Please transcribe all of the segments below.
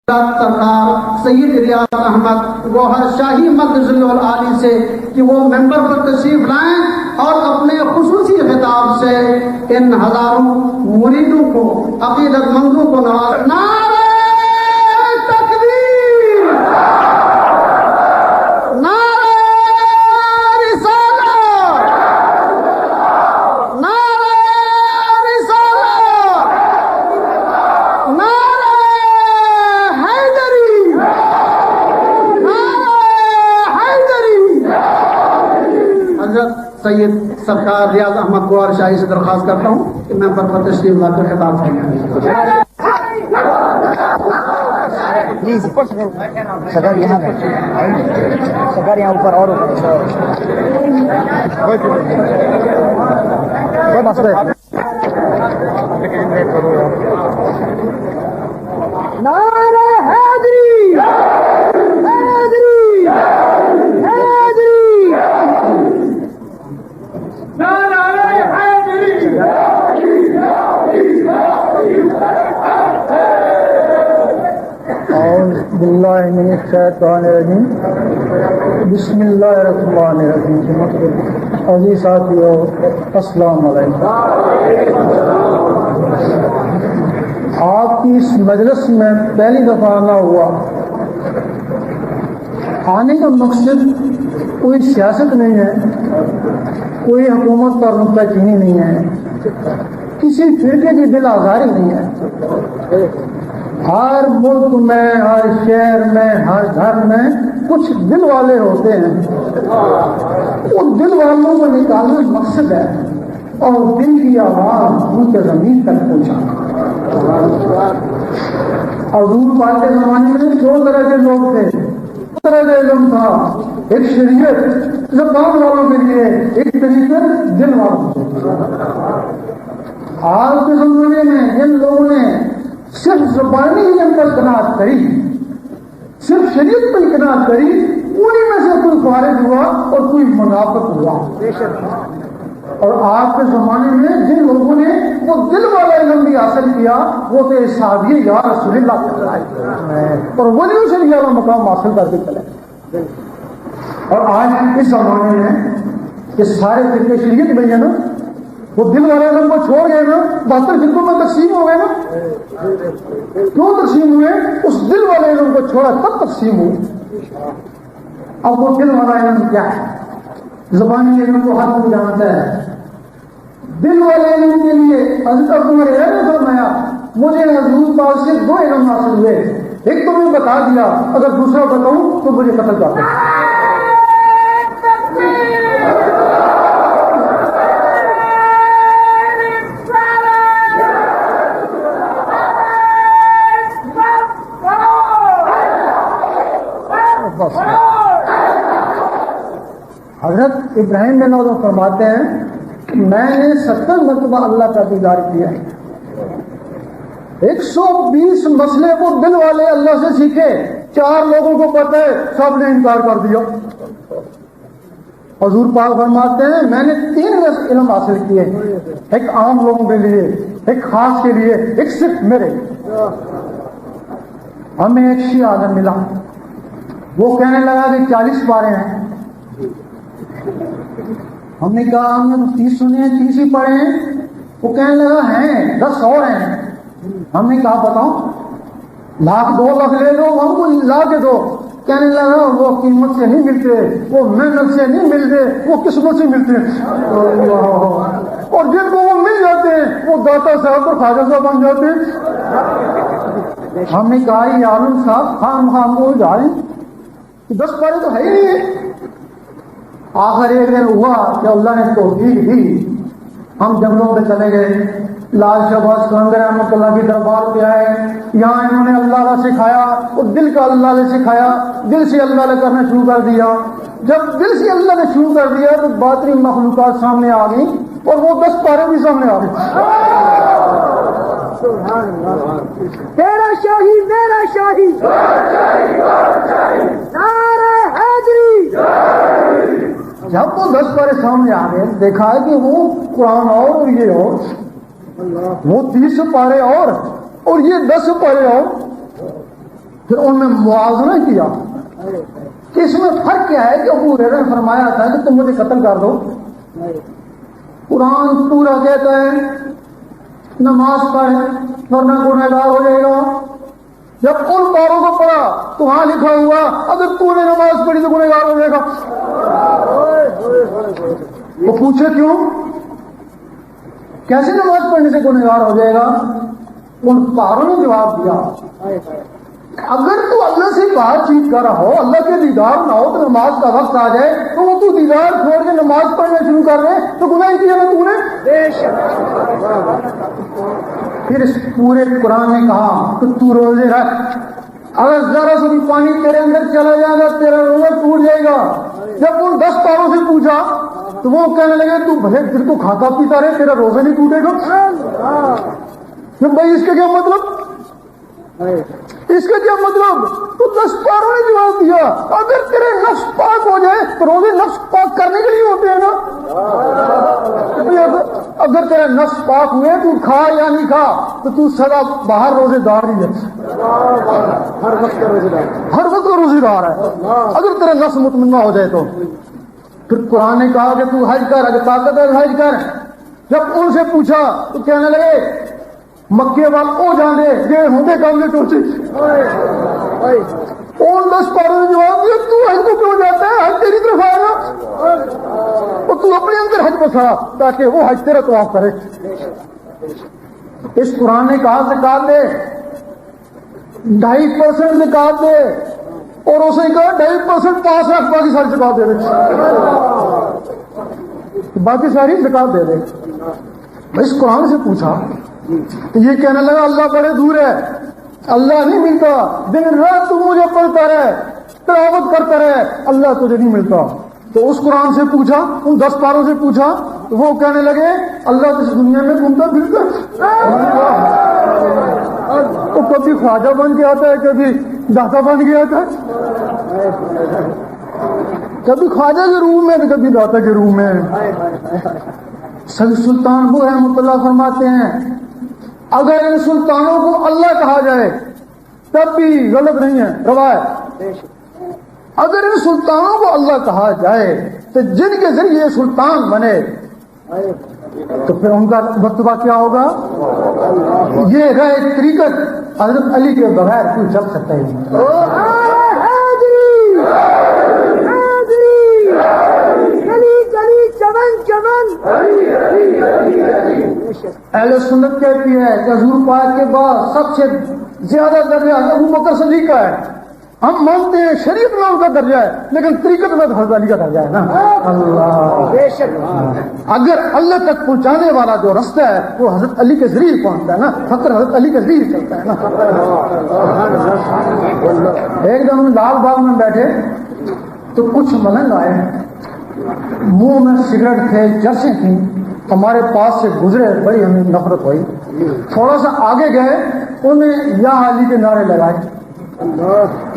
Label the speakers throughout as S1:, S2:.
S1: سرکار سید ریاض احمد گوہر شاہی مدظ العالی سے کہ وہ ممبر پر تشریف لائیں اور اپنے خصوصی خطاب سے ان ہزاروں مریدوں کو عقیدت مندوں کو نواز. نعرہ تکبیر، نعرہ رسالت، نعرہ رسالت، نعرہ حیدری، نعرہ حیدری. حضرت سید سرکار ریاض احمد گوہر شاہی سے درخواست کرتا ہوں کہ میں پر تشریف لا کر خطاب کروں.
S2: پلیز صدر یہاں صدر یہاں اوپر اور کوئی مسئلہ ہے.
S1: نعرہ حیدری، حیدری، حیدری، نعرہ حیدری.
S2: اعوذ باللہ من الشیطان الرجیم، بسم اللہ الرحمن الرحیم. عزیز ساتھیو، السلام علیکم. آپ کی اس مجلس میں پہلی دفعہ آنا ہوا. آنے کا مقصد کوئی سیاست نہیں ہے، کوئی حکومت پر نکتہ چینی نہیں ہے، کسی فرقے کی دل آزاری نہیں ہے. ہر ملک میں، ہر شہر میں، ہر گھر میں کچھ دل والے ہوتے ہیں. ان دل والوں کو نکالنا مقصد ہے اور دل کی آواز ان کے زمین تک پہنچانا. حضور پاک کے زمانے میں دو طرح کے لوگ تھے. دو طرح کا علم تھا، ایک شریعت زبان والوں کے لیے، ایک طریقت دل والوں کے لیے. آج کے زمانے میں جن لوگوں نے صرف زبانی علم پر قناعت کری، صرف شریعت پر قناعت کری، انہی میں سے کوئی فارغ ہوا اور کوئی منافق ہوا. اور آج کے زمانے میں جن لوگوں نے وہ دل والا علم بھی حاصل کیا وہ تھے صحابی یا رسول اللہ اور ولیوں سے بھی اعلیٰ مقام حاصل کر کے چلے. اور آج اس زمانے میں یہ سارے فرقے شریعت میں ہیں نا، وہ دل والے علم کو چھوڑ گئے نا، 72 فرقوں میں تقسیم ہو گئے نا. کیوں تقسیم ہوئے؟ اس دل والے علم کو چھوڑا تب تقسیم ہوئے. اب وہ دل والا علم کیا ہے؟ زبانی علم کو ہر کوئی جانتا ہے. دل والے علم کے لیے حضرت عمر نے فرمایا مجھے حضور پاک سے 2 علم حاصل ہوئے، ایک تو میں بتا دیا، اگر دوسرا بتاؤں تو مجھے قتل کر دیں. حضرت ابراہیم بن نوح فرماتے ہیں میں نے 70 مرتبہ اللہ کا دیدار کیا ہے. 120 مسئلے وہ دل والے اللہ سے سیکھے، 4 لوگوں کو پتہ ہے، سب نے انکار کر دیا. حضور پاک فرماتے ہیں میں نے 3 علم حاصل کیے، ایک عام لوگوں کے لیے، ایک خاص کے لیے، ایک صرف میرے. ہمیں ایک شیعہ عالم ملا، وہ کہنے لگا کہ 40 پارے ہیں. ہم نے کہا ہم نے 30 سنے ہیں، 30 ہی پڑھے ہیں. وہ کہنے لگا ہیں 10 اور ہیں. ہم نے کہا بتاؤ، 1,00,000 2 لاکھ لے لو، ہم کو لا کے دو. کہنے لگا وہ قیمت سے نہیں ملتے، وہ محنت سے نہیں ملتے، وہ قسمت سے ملتے ہیں. اور جن کو وہ مل جاتے ہیں وہ داتا صاحب اور خواجہ صاحب بن جاتے ہیں. ہم نے کہا یہ عالم صاحب خام کو جا رہے ہیں، 10 پارے تو ہے ہی نہیں ہے. آخر ایک دن ہوا کہ اللہ نے توفیق دی، ہم جنگلوں پہ چلے گئے. لال شہباز خاندر احمد اللہ کی دربار پہ آئے. یہاں انہوں نے اللہ کا سکھایا اور دل کا اللہ نے سکھایا، دل سے اللہ نے کرنا شروع کر دیا. جب دل سے اللہ نے شروع کر دیا تو باطنی مخلوقات سامنے آ گئی اور وہ 10 پارے بھی سامنے آ گئے. تیرا شاہی میرا شاہی، نعرہ حیدری. جب وہ 10 پارے سامنے آ گئے دیکھا ہے کہ وہ قرآن اور یہ اور وہ 30 پارے اور یہ 10 پارے اور. پھر ان نے موازنہ کیا کہ اس میں فرق کیا ہے کہ ابو ہریرہ نے فرمایا تھا کہ تم مجھے قتل کر دو، قرآن پورا کہتا ہے نماز پڑھ ورنہ گنہگار ہو جائے گا. جب ان باروں کو پڑھا تو وہاں لکھا ہوا اگر تو نے نماز پڑھی تو گنہگار ہو جائے گا. وہ پوچھے کیوں، کیسے نماز پڑھنے سے گنہگار ہو جائے گا؟ ان پاروں نے جواب دیا اگر تو اللہ سے بات چیت کر رہا ہو، اللہ کے دیدار نہ ہو تو نماز کا وقت آ جائے تو وہ تو دیدار چھوڑ کے نماز پڑھنا شروع کر دے تو گناہ کیا نا تو نے. پھر اس پورے قرآن نے کہا کہ تو روزے رکھ، اگر ذرا سے بھی پانی تیرے اندر چلا جائے گا تیرا روزہ ٹوٹ جائے گا. جب ان 10 پاروں سے پوچھا تو وہ کہنے لگے تو بھلے دل کو کھاتا پیتا رہے تیرا روزہ نہیں ٹوٹے گا. بھائی اس کا کیا مطلب، اس کا کیا مطلب؟ تو 10 پاروں نے جواب دیا اگر تیرے نفس پاک ہو جائے تو روزے نفس پاک کرنے کے لیے ہوتے ہیں نا. اگر تیرے نفس پاک ہوئے تو کھا یا نہیں کھا تو تو سدا باہر روزے دار نہیں ہے، ہر وقت کا روزے دار ہے اگر تیرے نفس مطمئنہ ہو جائے تو. پھر قرآن نے کہا کہ تو حج کر، اگر طاقت ہے حج کر. جب ان سے پوچھا تو کہنے لگے مکے وال او جانے یہ ہوتے کام نے ٹوچے. اور 10 پاروں نے جواب دیا تو حج کو کیوں جاتا ہے، حج تیری طرف آئے گا اور تو اپنے اندر حج بسا تاکہ وہ حج تیرا طواف کرے. اس قرآن نے کہا زکات دے، 2.5% زکات دے، اور اسے کہا 2.5% پاس رکھ، باقی ساری زکات دے دے، باقی ساری زکات دے دے. اس قرآن سے پوچھا تو یہ کہنے لگا اللہ بڑے دور ہے، اللہ نہیں ملتا، دن رات تو مجھے پڑھتا رہے تلاوت کرتا رہے، اللہ تجھے نہیں ملتا. تو اس قرآن سے پوچھا، ان 10 پاروں سے پوچھا تو وہ کہنے لگے اللہ تو اس دنیا میں گھومتا پھرتا، وہ کبھی خواجہ بن کے آتا ہے کبھی داتا بن کے آتا ہے، کبھی خواجہ کے روح میں تو کبھی داتا کے روح میں. سید سلطان وہ رحمۃ اللہ فرماتے ہیں اگر ان سلطانوں کو اللہ کہا جائے تب بھی غلط نہیں ہے روایت. اگر ان سلطانوں کو اللہ کہا جائے تو جن کے ذریعے سلطان بنے تو پھر ان کا مرتبہ کیا ہوگا؟ یہ رائے طریقت حضرت علی کے بغیر کوئی چل سکتا ہی نہیں. اہل سنت کہتی ہے کہ حضور پاک کے بعد سب سے زیادہ درجہ ابو بکر صدیق کا ہے. ہم مانتے ہیں شریعت میں ان کا درجہ ہے لیکن طریقت میں حضرت علی کا درجہ ہے نا. اللہ اگر اللہ تک پہنچانے والا جو رستہ ہے وہ حضرت علی کے ذریعے پہنچتا ہے نا، فقر حضرت علی کے ذریعے چلتا ہے نا. ایک دن ہم لال باغ میں بیٹھے تو کچھ ملنگ آئے، منہ میں سگریٹ تھے، جرسیں تھیں، ہمارے پاس سے گزرے، بڑی ہمیں نفرت ہوئی. تھوڑا سا آگے گئے، انہیں یا علی کے نعرے لگائے.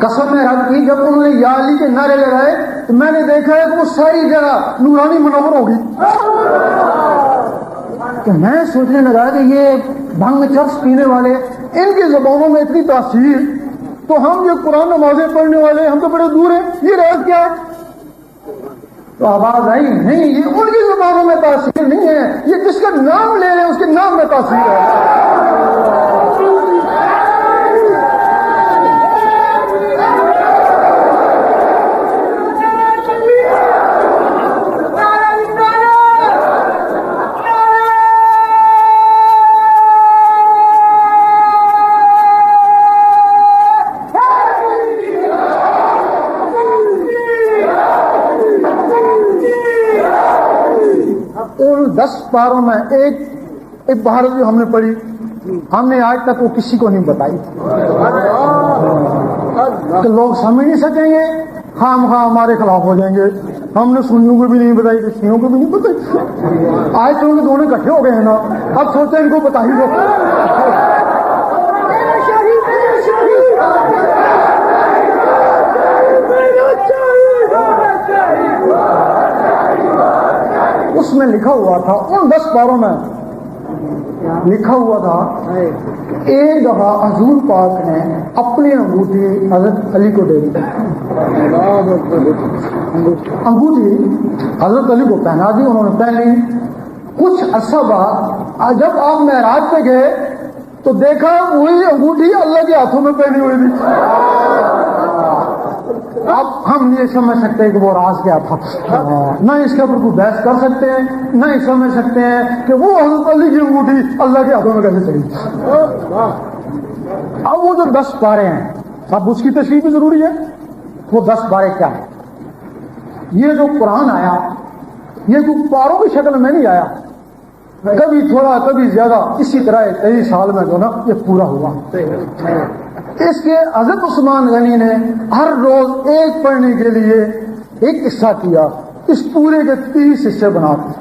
S2: قسم میں رب کی جب انہوں نے یا علی کے نعرے لگائے تو میں نے دیکھا ہے کہ وہ ساری جگہ نورانی منور ہوگی. کہ میں سوچنے لگا کہ یہ بھنگ چرس پینے والے ان کی زبانوں میں اتنی تاثیر، تو ہم جو قرآن نمازیں پڑھنے والے ہم تو بڑے دور ہیں، یہ راز کیا ہے؟ تو آواز آئی نہیں یہ ان کی زبانوں میں تاثیر نہیں ہے، یہ جس کا نام لے رہے ہیں اس کے نام میں تاثیر ہے. ان 10 پاروں میں ایک عبارت جو ہم نے پڑھی ہم نے آج تک وہ کسی کو نہیں بتائی کہ لوگ سمجھ نہیں سکیں گے، خام خواہ ہمارے خلاف ہو جائیں گے. ہم نے سنیوں کو بھی نہیں بتائی، شیعوں کو بھی نہیں بتائی. آج تو ان کے دونوں اکٹھے ہو گئے ہیں نا، اب سوچتے ہیں ان کو بتا ہی دو. اس میں لکھا ہوا تھا، ان 10 پاروں میں لکھا ہوا تھا ایک دفعہ حضور پاک نے اپنی انگوٹھی حضرت علی کو دے دی، انگوٹھی حضرت علی کو پہنا دی، انہوں نے پہن لی۔ کچھ عرصہ بعد جب آپ معراج پہ گئے تو دیکھا وہی انگوٹھی اللہ کے ہاتھوں میں پہنی ہوئی تھی۔ اب ہم یہ سمجھ سکتے ہیں کہ وہ راز کیا تھا، نہ اس کے اوپر کوئی بحث کر سکتے ہیں، نہ ہی سمجھ سکتے ہیں کہ وہ حضرت علی کی انگوٹھی اللہ کے ہاتھوں میں کیسے چلی۔ اب وہ جو 10 پارے ہیں، اب اس کی تشریح بھی ضروری ہے۔ وہ 10 پارے کیا ہے؟ یہ جو قرآن آیا یہ کوئی پاروں کی شکل میں نہیں آیا، کبھی تھوڑا کبھی زیادہ، اسی طرح 23 سال میں جو نا یہ پورا ہوا۔ اس کے حضرت عثمان غنی نے ہر روز ایک پڑھنے کے لیے ایک حصہ کیا، اس پورے کے 30 حصے بنا دیے۔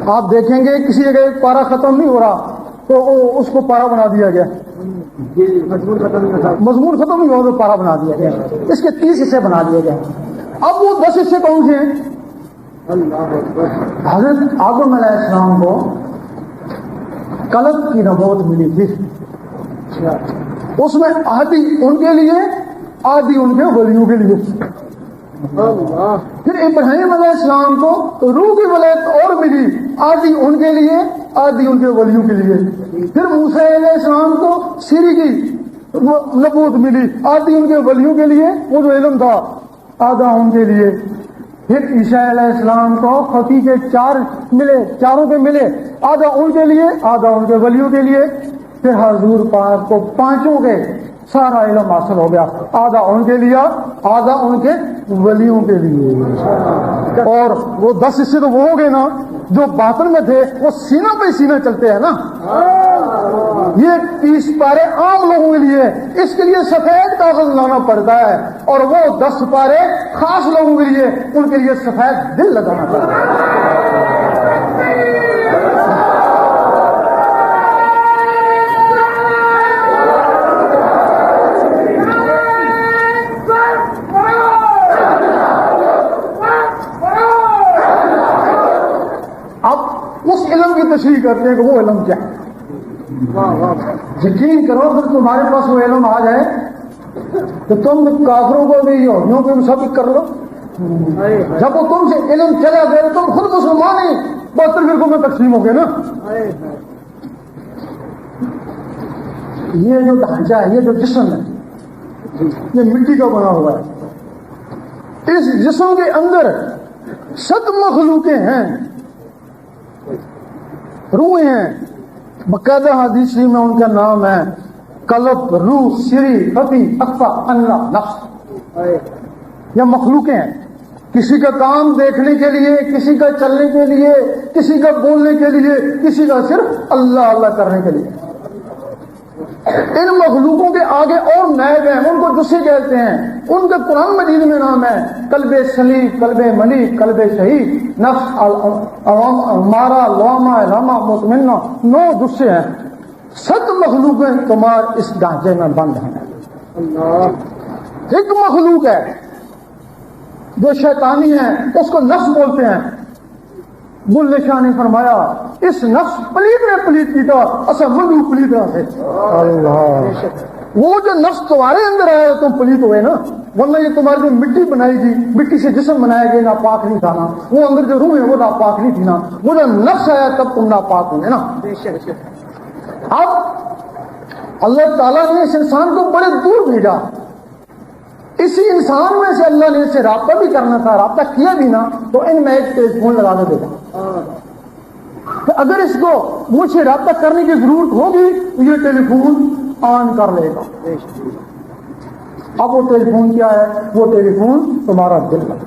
S2: آپ دیکھیں گے کسی جگہ ایک پارا ختم نہیں ہو رہا تو اس کو پارا بنا دیا گیا، مضمون ختم نہیں ہوا تو پارا بنا دیا گیا، اس کے 30 حصے بنا دیے گئے۔ اب وہ 10 حصے کون سے ہیں؟ حضرت آدم علیہ السلام کو قلم کی نبوت ملی تھی، اس میں آدھی ان کے لیے آدھی ان کے ولیوں کے لیے۔ پھر ابراہیم علیہ السلام کو روح کی ولایت اور ملی، آدھی ان کے لیے آدھی ان کے ولیوں کے لیے۔ پھر موسیٰ علیہ السلام کو سری کی نبوت ملی، آدھی ان کے ولیوں کے لیے، وہ جو علم تھا آدھا ان کے لیے۔ پھر عیسیٰ علیہ السلام کو خفی کے 4 ملے، چاروں کے ملے، آدھا ان کے لیے آدھا ان کے ولیوں کے لیے۔ پھر حضور پاک کو 5 کے سارا علم حاصل ہو گیا، آدھا ان کے لیے آدھا ان کے ولیوں کے لیے۔ اور وہ 10 حصے تو وہ ہو گئے نا جو باطن میں تھے، وہ سینہ پہ سینہ چلتے ہیں نا۔ یہ 30 پارے عام لوگوں کے لیے، اس کے لیے سفید کاغذ لانا پڑتا ہے، اور وہ 10 پارے خاص لوگوں کے لیے، ان کے لیے سفید دل لگانا پڑتا ہے۔ تشریح کرتے ہیں کہ وہ علم کیا ہے۔ یقین کرو اگر تمہارے پاس وہ علم آ جائے تو تم کافروں کو بھی یہودیوں کو بھی ثابت کر لو۔ جب وہ تم سے علم چلا گیا تم خود مسلمان ہی 72 فرقوں میں تقسیم ہو گئے نا۔ یہ جو ڈھانچہ ہے، یہ جو جسم ہے، یہ مٹی کا بنا ہوا ہے۔ اس جسم کے اندر 7 مخلوقیں ہیں، روحیں ہیں، باقاعدہ حدیث میں ان کا نام ہے قلب، روح، سری، خفی، اخفا، اللہ، نفس۔ یہ مخلوقیں ہیں، کسی کا کام دیکھنے کے لیے، کسی کا چلنے کے لیے، کسی کا بولنے کے لیے، کسی کا صرف اللہ اللہ کرنے کے لیے۔ ان مخلوقوں کے آگے اور نائب ہیں، ان کو جسے کہتے ہیں، ان کا قرآن مجید میں نام ہے قلب سلیم، قلب ملیک، قلب شہید، نفس امارہ، لوامہ، لامہ، مطمئنہ، 9 جسے ہیں۔ 7 مخلوقیں تمہارے اس ڈھانچے میں بند ہیں۔ ایک مخلوق ہے جو شیطانی ہے، اس کو نفس بولتے ہیں۔ مل شاہ نے فرمایا اس نفس پلیت نے پلیت کی تھا، اصل مندو پلیت رہا ہے۔ وہ جو نفس تمہارے اندر ہے تم پلیت ہوئے نا، ورنہ یہ تمہاری جو مٹی بنائی گی، مٹی سے جسم بنایا گیا، ناپاک نہیں تھا نا، وہ اندر جو روح ہے وہ ناپاک نہیں تھی نا، وہ جو نفس آیا تب تم ناپاک ہوئے نا۔ اب اللہ تعالیٰ نے اس انسان کو بڑے دور بھیجا، اسی انسان میں سے اللہ نے اسے رابطہ بھی کرنا تھا، رابطہ کیا بھی نا تو ان میں ایک ٹیلی فون لگا دے گا کہ اگر اس کو مجھ سے رابطہ کرنے کی ضرورت ہوگی تو یہ ٹیلی فون آن کر لے گا۔ اب وہ ٹیلی فون کیا ہے؟ وہ ٹیلی فون تمہارا دل ہے۔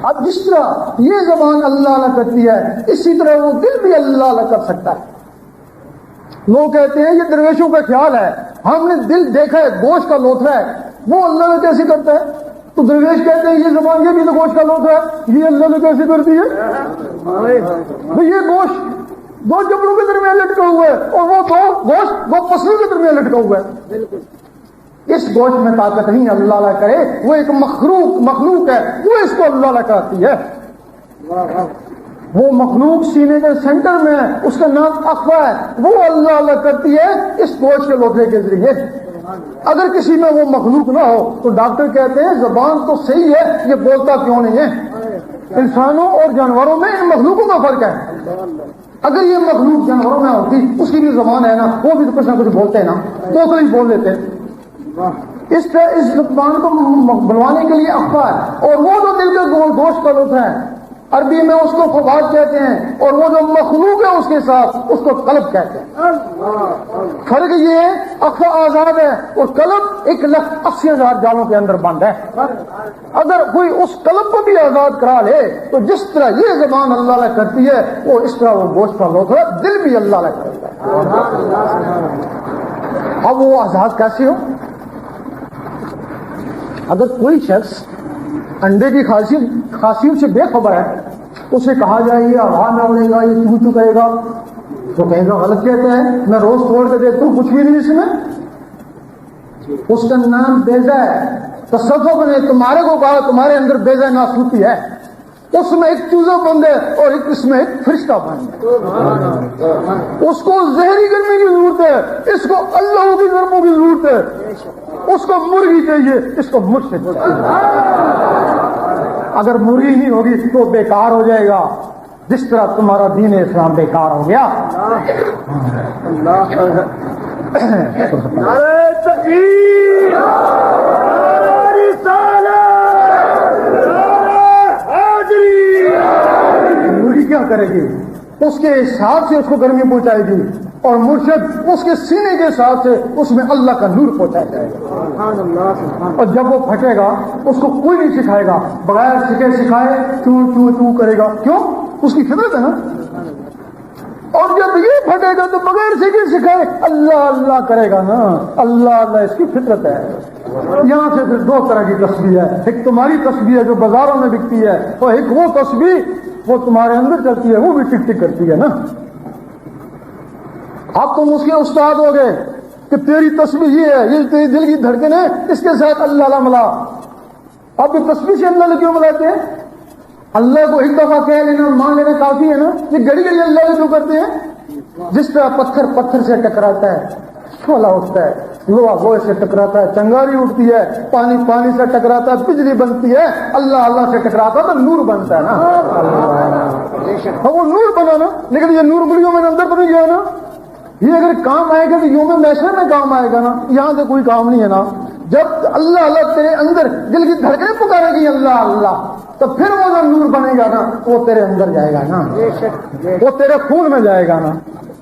S2: اب جس طرح یہ زبان اللہ اللہ کرتی ہے، اسی طرح وہ دل بھی اللہ اللہ کر سکتا ہے۔ لوگ کہتے ہیں یہ درویشوں کا خیال ہے، ہم نے دل دیکھا ہے گوشت کا لوتھڑا ہے، وہ اللہ نے کیسے کرتا ہے؟ تو درویش کہتے ہیں یہ زبان یہ بھی تو گوشت کا لوتھڑا ہے، یہ اللہ نے کیسے کرتی ہے؟ یہ گوشت 2 جبڑوں کے درمیان لٹکا ہوا ہے، اور وہ گوشت 2 پسلوں کے درمیان لٹکا ہوا ہے۔ اس گوشت میں طاقت نہیں اللہ اللہ کرے، وہ ایک مخلوق ہے، وہ اس کو اللہ اللہ کرتی ہے۔ وہ مخلوق سینے کے سینٹر میں ہے، اس کا نام اخفا ہے، وہ اللہ اللہ کرتی ہے اس گوشت کے لوٹے کے ذریعے۔ اگر کسی میں وہ مخلوق نہ ہو تو ڈاکٹر کہتے ہیں زبان تو صحیح ہے، یہ بولتا کیوں نہیں ہے؟ انسانوں اور جانوروں میں ان مخلوقوں کا فرق ہے۔ اگر یہ مخلوق جانوروں میں ہوتی، اس کی بھی زبان ہے نا، وہ بھی تو کچھ نہ کچھ بولتے ہیں نا، تو ہی بول دیتے۔ اس زبان کو بنوانے کے لیے اخفا ہے، اور وہ جو دل کے گوشت کا لطف ہے عربی میں اس کو فواد کہتے ہیں، اور وہ جو مخلوق ہے اس کے ساتھ اس کو قلب کہتے ہیں۔ فرق یہ ہے اخفا آزاد ہے اور قلب 1,80,000 جالوں کے اندر بند ہے۔ اگر کوئی اس قلب کو بھی آزاد کرا لے تو جس طرح یہ زبان اللہ نے کرتی ہے وہ اس طرح وہ گوشت کا لطف ہے، دل بھی اللہ نے کرتا ہے۔ اب وہ آزاد کیسے ہو؟ اگر کوئی شخص انڈے کی خاصیت سے بے خبر ہے، اسے کہا جائے یہ ہوا میں اڑے گا، یہ چو چو کرے گا، تو کہے گا غلط کہتا ہے، میں روز توڑ کے دیکھتا ہوں کچھ بھی نہیں اس میں۔ اس کا نام بیضا ہے۔ تصوف نے تمہارے کو کہا تمہارے اندر بیضا ناسوتی ہے، اس میں ایک چوزا بند ہے اور اس میں ایک فرشتہ بند ہے۔ اس کو زہری گرمی کی ضرورت ہے، اس کو اللہ کی گرموں کی ضرورت ہے۔ اس کو مرغی چاہیے، اس کو مرشد چاہیے۔ اگر مرغی نہیں ہوگی تو بیکار ہو جائے گا، جس طرح تمہارا دین اسلام بیکار ہو گیا۔ نعرہ تکبیر، نعرہ رسالت، نعرہ حیدری۔ مرغی کیا کرے گی؟ اس کے حساب سے اس کو گرمی پہنچائے گی، اور مرشد اس کے سینے کے ساتھ سے اس میں اللہ کا نور پہنچایا جائے گا۔ اور جب وہ پھٹے گا اس کو کوئی نہیں سکھائے گا، بغیر سکھائے چو چو چو کرے گا، کیوں؟ اس کی فطرت ہے نا۔ اور جب یہ پھٹے گا تو بغیر سکھائے اللہ اللہ کرے گا نا، اللہ اللہ اس کی فطرت ہے۔ یہاں سے پھر دو طرح کی تسبیح ہے، ایک تمہاری تسبیح ہے جو بازاروں میں بکتی ہے، اور ایک وہ تسبیح وہ تمہارے اندر چلتی ہے، وہ بھی ٹک ٹک کرتی ہے نا۔ اب تم اس کے استاد ہو گئے کہ تیری تسبیح یہ ہے، یہ تیری دل کی دھڑکن ہے، اس کے ساتھ اللہ اللہ ملا۔ اب یہ تسبیح سے اللہ کیوں ملاتے ہیں؟ اللہ کو ایک دفعہ کہہ لینا مان لینا کافی ہے نا، یہ گڑی گڑی اللہ کو کیوں کرتے ہیں؟ جس طرح پتھر پتھر سے ٹکراتا ہے شعلہ اٹھتا ہے، لوہا لوہے سے ٹکراتا ہے چنگاری اٹھتی ہے، پانی پانی سے ٹکراتا ہے بجلی بنتی ہے، اللہ اللہ سے ٹکراتا ہے تو نور بنتا ہے نا۔ وہ نور بنا نا، لیکن یہ نور گلیوں میں اندر بن گیا نا۔ یہ اگر کام آئے گا تو یوم محشر میں کام آئے گا نا، یہاں سے کوئی کام نہیں ہے نا۔ جب اللہ اللہ تیرے اندر دل کی دھڑکنیں پکارے گی اللہ اللہ، تو پھر وہ جو نور بنے گا نا وہ تیرے اندر جائے گا نا، وہ تیرے خون میں جائے گا نا،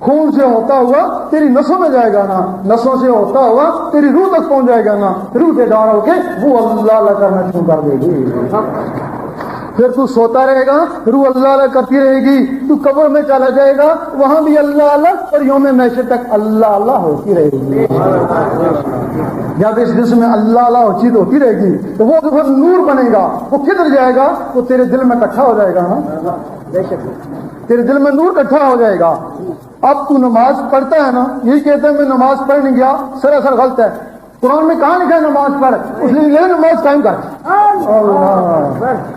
S2: خون سے ہوتا ہوا تیری نسوں میں جائے گا نا، نسوں سے ہوتا ہوا تیری روح تک پہنچ جائے گا نا، روح کے دار ہو کے وہ اللہ اللہ کرنا شروع کر دے گی۔ پھر تو سوتا رہے گا، روح اللہ اللہ کرتی رہے گی، تو قبر میں چلا جائے گا، وہاں بھی اللہ اللہ، اور یوم محشر تک اللہ اللہ ہوتی رہے گی۔ جب اس جسم میں اللہ اللہ چیز ہوتی رہے گی تو وہ جو نور بنے گا وہ کدھر جائے گا؟ وہ تیرے دل میں اکٹھا ہو جائے گا نا، تیرے دل میں نور اکٹھا ہو جائے گا۔ اب تو نماز پڑھتا ہے نا، یہی کہتا ہے میں نماز پڑھ نہیں گیا، سراسر غلط ہے۔ قرآن میں کہاں لکھا ہے نماز پڑھ؟ اس لیے یہ نماز قائم کر۔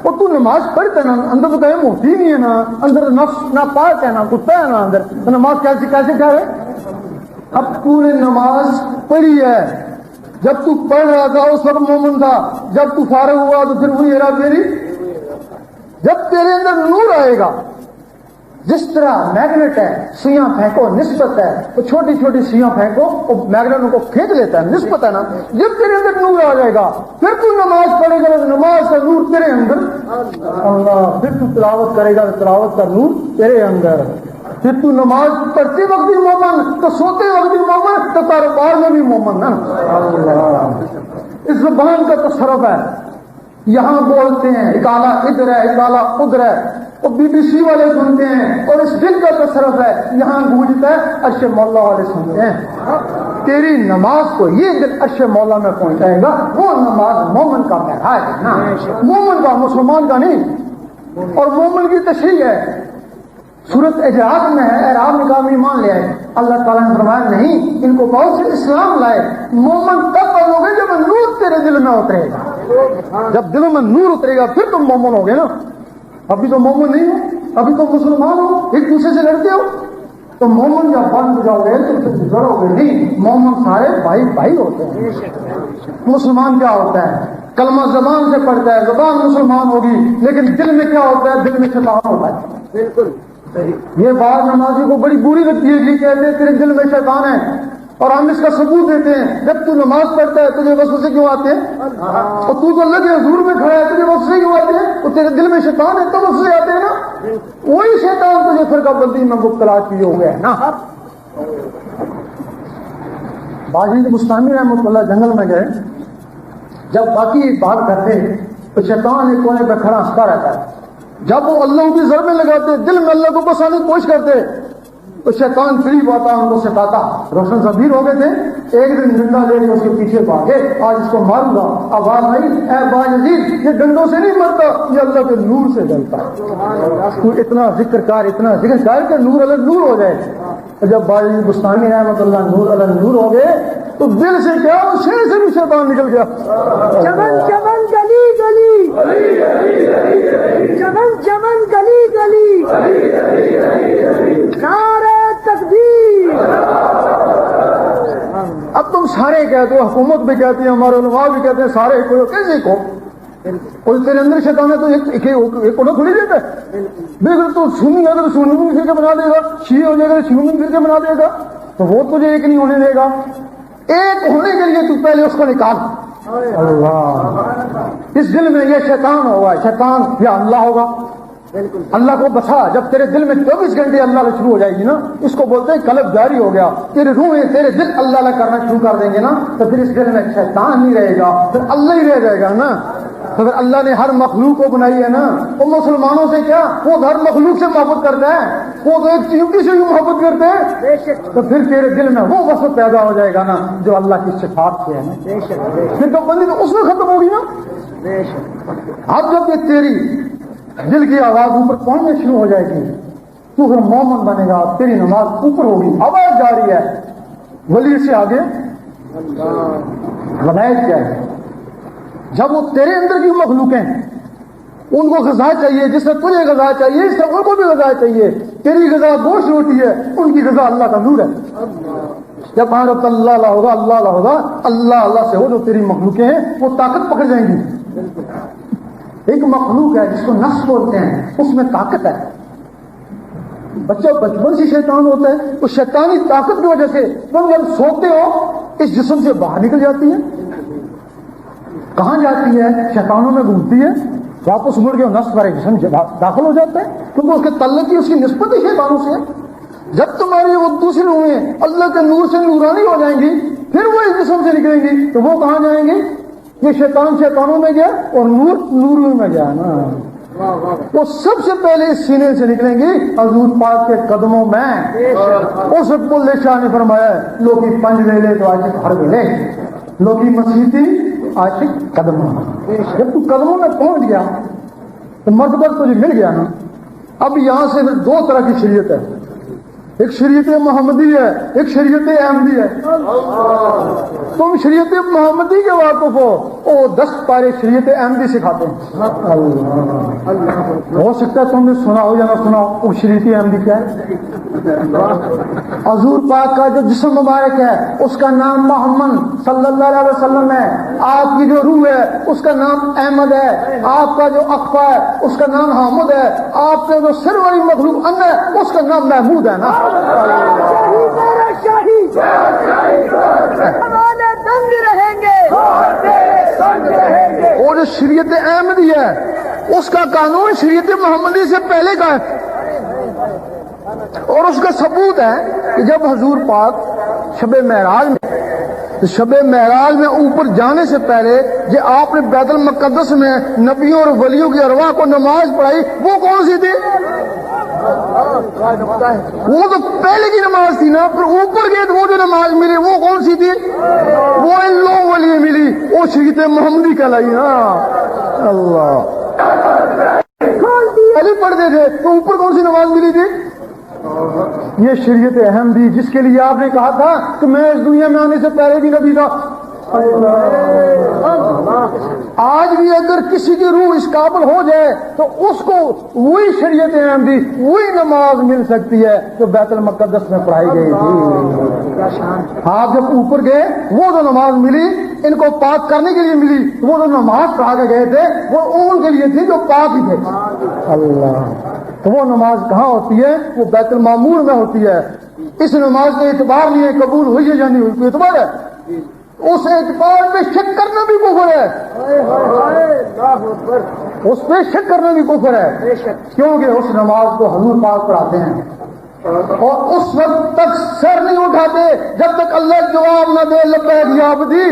S2: اور تو نماز پڑھتا ہے نا، اندر تو قائم ہوتی نہیں ہے نا، اندر نفس نہ پاک ہے نا کتا ہے نا اندر، تو نماز کیسے ٹھہرے؟ اب تو نے نماز پڑھی ہے، جب تو پڑھ رہا تھا اس وقت مومن تھا، جب تو فارغ ہوا تو پھر وہی ہیرا پھیری۔ جب تیرے اندر نور آئے گا، جس طرح میگنیٹ ہے، سوئیاں پھینکو نسبت ہے، وہ چھوٹی چھوٹی سوئیاں پھینکو وہ میگنیٹ کو پھینک لیتا ہے، نسبت ہے نا۔ جب تیرے اندر نور آ جائے گا پھر تو نماز پڑھے گا، نماز کا نور تیرے اندر اللہ، پھر تو تلاوت کرے گا، تلاوت کا نور تیرے اندر، پھر تو نماز پڑھتے وقت بھی مومن، تو سوتے وقت بھی مومن، تو کاروبار میں بھی مومن نا۔ اس زبان کا تصرف ہے، یہاں بولتے ہیں اکالا ادھر ہے اکالا ادھر ہے، وہ بی بی سی والے سنتے ہیں، اور اس دل کا تصرف ہے یہاں گونجتا ہے عرش مولا والے سنتے ہیں۔ تیری نماز کو یہ دل عرش مولا میں پہنچائے گا، وہ نماز مومن کا معراج ہے نا، مومن کا، مسلمان کا نہیں۔ اور مومن کی تشریح ہے سورت اعراف میں ہے، اعراف نے کہا ایمان لے آئے، اللہ تعالیٰ نے فرمایا نہیں، ان کو بہت سے اسلام لائے۔ مومن تب بنو گے جب نور تیرے دل میں اترے گا، جب دل میں نور اترے گا پھر تم مومن ہو گے نا۔ ابھی تو مومن نہیں ہو، ابھی تو مسلمان ہو، ایک دوسرے سے لڑتے ہو، تو مومن جب بند جاؤ گے تو پھر بگڑو گے نہیں۔ مومن سارے بھائی بھائی ہوتے ہیں۔ مسلمان کیا ہوتا ہے؟ کلمہ زبان سے پڑھتا ہے، زبان مسلمان ہوگی، لیکن دل میں کیا ہوتا ہے؟ دل میں شیطان ہوتا ہے۔ بالکل یہ بات نمازی کو بڑی بری لگتی ہے کہ کہتے ہیں تیرے دل میں شیطان ہے، اور ہم اس کا ثبوت دیتے ہیں۔ جب تو نماز پڑھتا ہے تجھے وسوسے کیوں آتے ہیں؟ اور تو اللہ کے حضور میں کھڑا ہے تجھے وسوسے کیوں آتے ہیں؟ اور تیرے دل میں شیطان ہے تو وسوسے آتے ہیں نا۔ وہی شیطان تجھے فرقہ بندی میں مبتلا کیے ہو گیا ہے نا۔ باجی مستعمل رحمۃ اللہ جنگل میں گئے، جب باقی بات کرتے تو شیطان ایک کونے پہ کھڑا ہنستا رہتا ہے۔ جب وہ اللہ کی ضربیں لگاتے، دل میں اللہ کو بسانے کی کوشش کرتے، تو شیطان قریب آتا، ان کو ستاتا۔ روشن ضمیر ہو گئے تھے، ایک دن ڈنڈا لے کے اس کے پیچھے بھاگے، آج اس کو ماروں گا۔ آواز آئی، اے باجید، یہ ڈنڈوں سے نہیں مرتا، یہ اللہ کے نور سے جلتا ہے۔ تو اتنا ذکر کر کہ نور علی نور ہو جائے۔ جب باجید بستانی رحمۃ اللہ نور علی نور ہو گئے تو دل سے کیا، اس شیر سے بھی شیطان نکل گیا۔
S3: چمن چمن گلی گلی، چمن چمن گلی گلی، نعرہ تکبیر۔
S2: اب تم سارے کہتے ہو، حکومت بھی کہتی ہے، ہمارے علماء بھی کہتے ہیں، سارے کوئی کیسے کو اور تیرے اندر شیطان ہے تو ایک کونا تھوڑی دیتا ہے۔ بالکل تو سنی اگر سنی بھی پھر کے بنا دے گا، شیعہ ہو جائے گا شیعہ بھی پھر کے بنا دے گا، تو وہ تجھے ایک نہیں ہونے دے گا۔ ایک ہونے کے لیے تو پہلے اس کو نکال۔ اللہ اس دل میں یہ شیطان ہوگا، شیطان یا اللہ ہوگا۔ اللہ کو بسا، جب تیرے دل میں 24 گھنٹے اللہ کا شروع ہو جائے گی نا، اس کو بولتے ہیں قلب جاری ہو گیا، تیرے روحیں تیرے دل اللہ کا کرنا شروع کر دیں گے نا، تو پھر اس دل میں شیطان نہیں رہے گا، پھر اللہ ہی رہ جائے گا نا۔ تو پھر اللہ نے ہر مخلوق کو بنائی ہے نا، وہ مسلمانوں سے کیا، وہ ہر مخلوق سے محبت کرتا ہے، وہ تو ایک چیونٹی سے بھی محبت کرتے ہیں، تو پھر تیرے دل میں وہ وصف پیدا ہو جائے گا نا جو اللہ کی صفات سے ہے نا، پھر تو بندی تو اس میں ختم ہوگی نا۔ اب جب یہ تیری دل کی آواز اوپر پہنچنے شروع ہو جائے گی تو پھر مومن بنے گا، تیری نماز اوپر ہوگی، آواز جاری ہے۔ ولی سے آگے غلائد کیا ہے؟ جب وہ تیرے اندر کی مخلوق ہیں، ان کو غذا چاہیے، جس سے تجھے غذا چاہیے اس سے ان کو بھی غذا چاہیے۔ تیری غذا گوشت ہوتی ہے، ان کی غذا اللہ کا نور ہے۔ جب بھارت اللہ ہوگا، اللہ ہوگا، اللہ سے ہو، جو تیری مخلوقیں ہیں وہ طاقت پکڑ جائیں گی۔ ایک مخلوق ہے جس کو نفس بولتے ہیں، اس میں طاقت ہے۔ بچہ بچپن سے شیطان ہوتا ہے، اس شیطانی طاقت کی وجہ سے تم جب سوتے ہو اس جسم سے باہر نکل جاتی ہے۔ کہاں جاتی ہے؟ شیطانوں میں گھومتی ہے، واپس مڑ کے نفس پر جسم داخل ہو جاتا ہے، کیونکہ اس کے تعلق کی اس کی نسبت ہی شیطانوں سے ہے۔ جب تمہاری وہ دوسری روحیں اللہ کے نور سے نورانی ہو جائیں گی، پھر وہ اس جسم سے نکلیں گی، تو وہ کہاں جائیں گے؟ یہ شیطان شیطانوں میں گیا اور نور نوروں میں گیا نا۔ وہ سب سے پہلے اس سینے سے نکلیں گی حضور پاک کے قدموں میں۔ اس پل شاہ نے فرمایا، لوکی پنج ویلے تو عاشق ہر ویلے، لوکی مسیحی عاشق قدموں۔ جب تو قدموں میں پہنچ گیا تو مقبر تجھے مل گیا نا۔ اب یہاں سے پھر دو طرح کی شریعت ہے، ایک شریعت محمدی ہے، ایک شریعت احمدی ہے۔ تم شریعت محمدی کے واقف ہو، وہ 10 پارے شریعت احمدی سکھاتے ہیں۔ ہو سکتا ہے تم نے سنا ہو یا نہ سنا ہو، وہ شریعت احمدی کیا ہے؟ حضور پاک کا جو جسم مبارک ہے اس کا نام محمد صلی اللہ علیہ وسلم ہے، آپ کی جو روح ہے اس کا نام احمد ہے، آپ کا جو اقفا ہے اس کا نام حامد ہے، آپ کا جو سر والی مخلوق انگ ہے اس کا نام محمود ہے نا۔
S3: ہمارے دنگ رہیں گے،
S2: اور جو شریعت احمدی ہے اس کا قانون شریعت محمدی سے پہلے کا ہے، اور اس کا ثبوت ہے کہ جب حضور پاک شب معراج میں اوپر جانے سے پہلے جو آپ نے بیت المقدس میں نبیوں اور ولیوں کی ارواح کو نماز پڑھائی، وہ کون سی تھی؟ وہ تو پہلے کی نماز تھی نا، پھر اوپر گئے تو وہ جو نماز ملی وہ کون سی تھی؟ وہ ان لوگوں کے لیے ملی، وہ شریعت محمدی کہلائی نا۔ اللہ پہلے پڑھتے تھے تو اوپر کون سی نماز ملی تھی؟ یہ شریعت احمدی، جس کے لیے آپ نے کہا تھا کہ میں اس دنیا میں آنے سے پہلے بھی نبی تھا، آج بھی اگر کسی کی روح اس قابل ہو جائے تو اس کو وہی شریعت احمدی وہی نماز مل سکتی ہے جو بیت المقدس میں پڑھائی گئی تھی. آپ جب اوپر گئے وہ جو نماز ملی ان کو پاک کرنے کے لیے ملی, وہ جو نماز پڑھا کے گئے تھے وہ ان کے لیے تھی جو پاک ہی تھے. اللہ, تو وہ نماز کہاں ہوتی ہے؟ وہ بیت المعمور میں ہوتی ہے. اس نماز کا اعتبار نہیں ہے قبول ہوئی ہے یا نہیں ہوئی, کوئی اعتبار ہے؟ اس اعتبار پہ شک کرنا بھی کفر ہے, اس پہ شک کرنا بھی کفر ہے, کیونکہ اس نماز کو حضور پاک پڑھاتے ہیں اور اس وقت تک سر نہیں اٹھاتے جب تک اللہ جواب نہ دے لبیک یا عبدی.